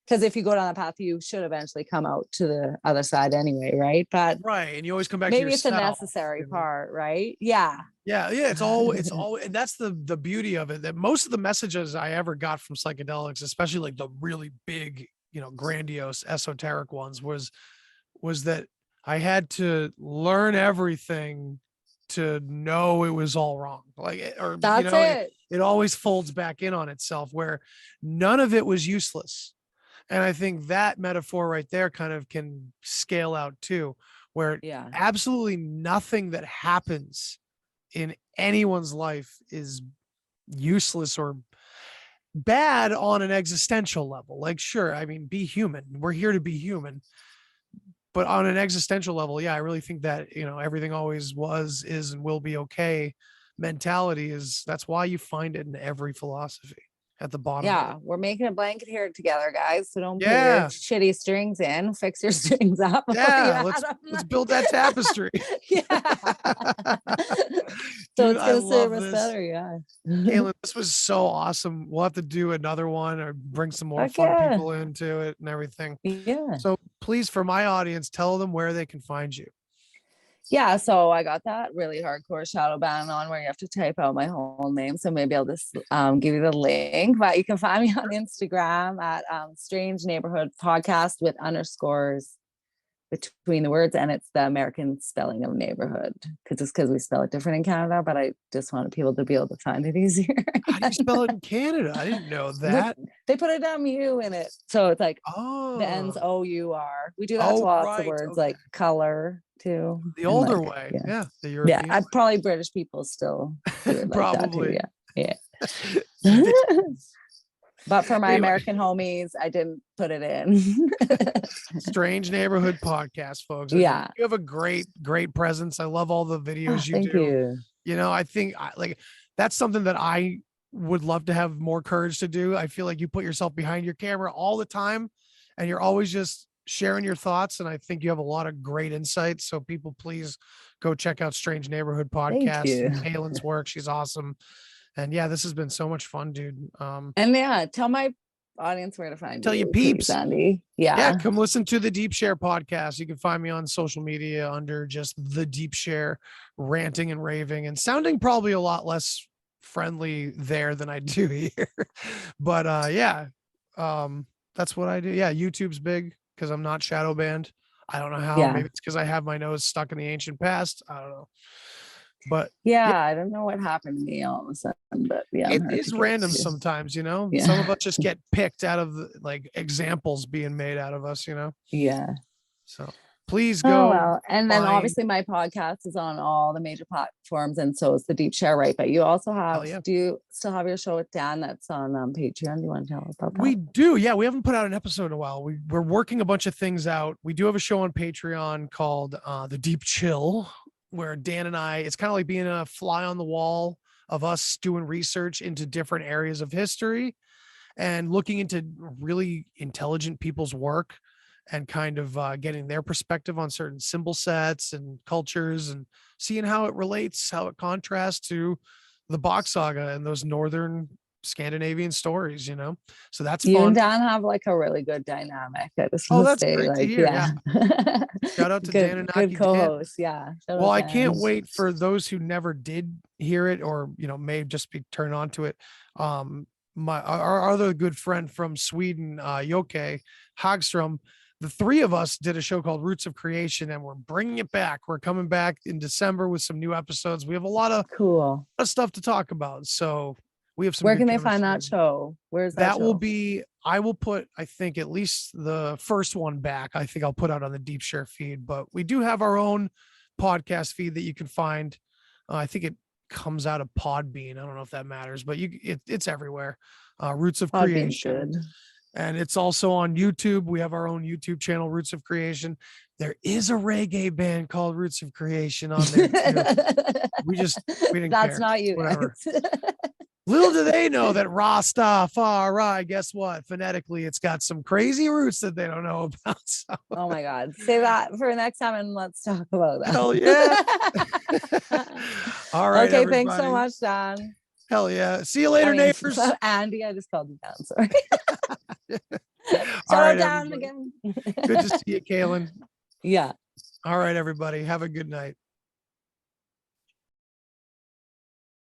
because if you go down the path you should eventually come out to the other side anyway, right? But Right. And you always come back to maybe it's a yourself. necessary part, right? Yeah. Yeah. Yeah. It's all, and that's the beauty of it, that most of the messages I ever got from psychedelics, especially like the really big, grandiose esoteric ones, was that I had to learn everything to know it was all wrong. Like, That's it. it always folds back in on itself, where none of it was useless. And I think that metaphor right there kind of can scale out too, where Yeah. absolutely nothing that happens in anyone's life is useless or bad on an existential level. Like, sure, I mean, be human. We're here to be human. But on an existential level, yeah, I really think that, everything always was, is, and will be okay mentality that's why you find it in every philosophy at the bottom of Yeah, it. we're making a blanket here together, guys. So don't put your Yeah. shitty strings in. Fix your strings up before you Yeah. add Let's them. let's build that tapestry. Yeah. So Dude, it's I gonna serve love us this. better. Yeah. Caitlin, this was so awesome. We'll have to do another one or bring some more Heck fun yeah. people into it and everything. Yeah. So please, for my audience, tell them where they can find you. Yeah. So I got that really hardcore shadow ban on where you have to type out my whole name. So maybe I'll just give you the link. But you can find me on Instagram at Strange Neighborhood Podcast with underscores between the words, and it's the American spelling of neighborhood, because we spell it different in Canada, but I just wanted people to be able to find it easier. How do you spell it in Canada? I didn't know With that. they put a mu in it, so it's like the ends Oh, O-U-R. We do that to oh, lots of right. words Okay. like color too, The and older like way. yeah, Yeah. The yeah. European I probably British people still do way. it like that too. Probably. Yeah, yeah. But for my Anyway, American homies, I didn't put it in. Strange Neighborhood Podcast, folks. Yeah. You have a great presence. I love all the Oh, videos you thank do. you. I think like that's something that I would love to have more courage to do. I feel like you put yourself behind your camera all the time and you're always just sharing your thoughts. And I think you have a lot of great insights. So people, please go check out Strange Neighborhood Thank Podcast you. and Kalen's work. She's awesome. And yeah, this has been so much fun, dude. And yeah, tell my audience where to find Tell you you, please, peeps. Andy. Yeah, Yeah. come listen to the Deep Share podcast. You can find me on social media under just the Deep Share, ranting and raving and sounding probably a lot less friendly there than I do here. But yeah, that's what I do. Yeah, YouTube's big because I'm not shadow banned. I don't know how. Yeah. Maybe it's because I have my nose stuck in the ancient past. I don't know. But Yeah. I don't know what happened to me all of a sudden, but yeah, I'm it hard to is get random to. sometimes, Some Yeah. of us just get picked out of like examples being made out of us, Yeah. So please Oh, go well. And then find. obviously my podcast is on all the major platforms, and so is the Deep Share, right? But you also Hell have, yeah. do you still have your show with Dan that's on Patreon? Do you want to tell us about that? We do. Yeah. We haven't put out an episode in a while. We're working a bunch of things out. We do have a show on Patreon called The Deep Chill, where Dan and I, it's kind of like being a fly on the wall of us doing research into different areas of history and looking into really intelligent people's work and kind of getting their perspective on certain symbol sets and cultures and seeing how it relates, how it contrasts to the Bach saga and those northern Scandinavian stories, So that's You and fun. Dan have like a really good dynamic. I just Oh, want to that's say, great to like, hear. yeah. Yeah. Shout out to Dan good and good Aki Dan. co-host. Yeah. Shout Well, out I Dan. can't wait for those who never did hear it or, may just be turned on to it. Our other good friend from Sweden, Joke Hagstrom, the three of us did a show called Roots of Creation and we're bringing it back. We're coming back in December with some new episodes. We have a lot of stuff to talk about. So we have some Where good can they find that chemistry. show? Where's that That will show? be, I will put, I think at least the first one back. I think I'll put out on the Deep Share feed, but we do have our own podcast feed that you can find. I think it comes out of Podbean. I don't know if that matters, but it's everywhere. Roots of Podbean's Creation. good. And it's also on YouTube. We have our own YouTube channel, Roots of Creation. There is a reggae band called Roots of Creation on there too. we didn't That's care. not you Whatever. guys. Little do they know that Rastafari, guess what? Phonetically, it's got some crazy roots that they don't know about. So. Oh my God. Say that for next time and let's talk about that. Hell yeah. All right. Okay. Everybody. Thanks so much, Dan. Hell yeah. See you later, neighbors. Andy, I just called you Dan. Sorry. All right, Dan everybody. again. Good to see you, Kalen. Yeah. All right, everybody. Have a good night.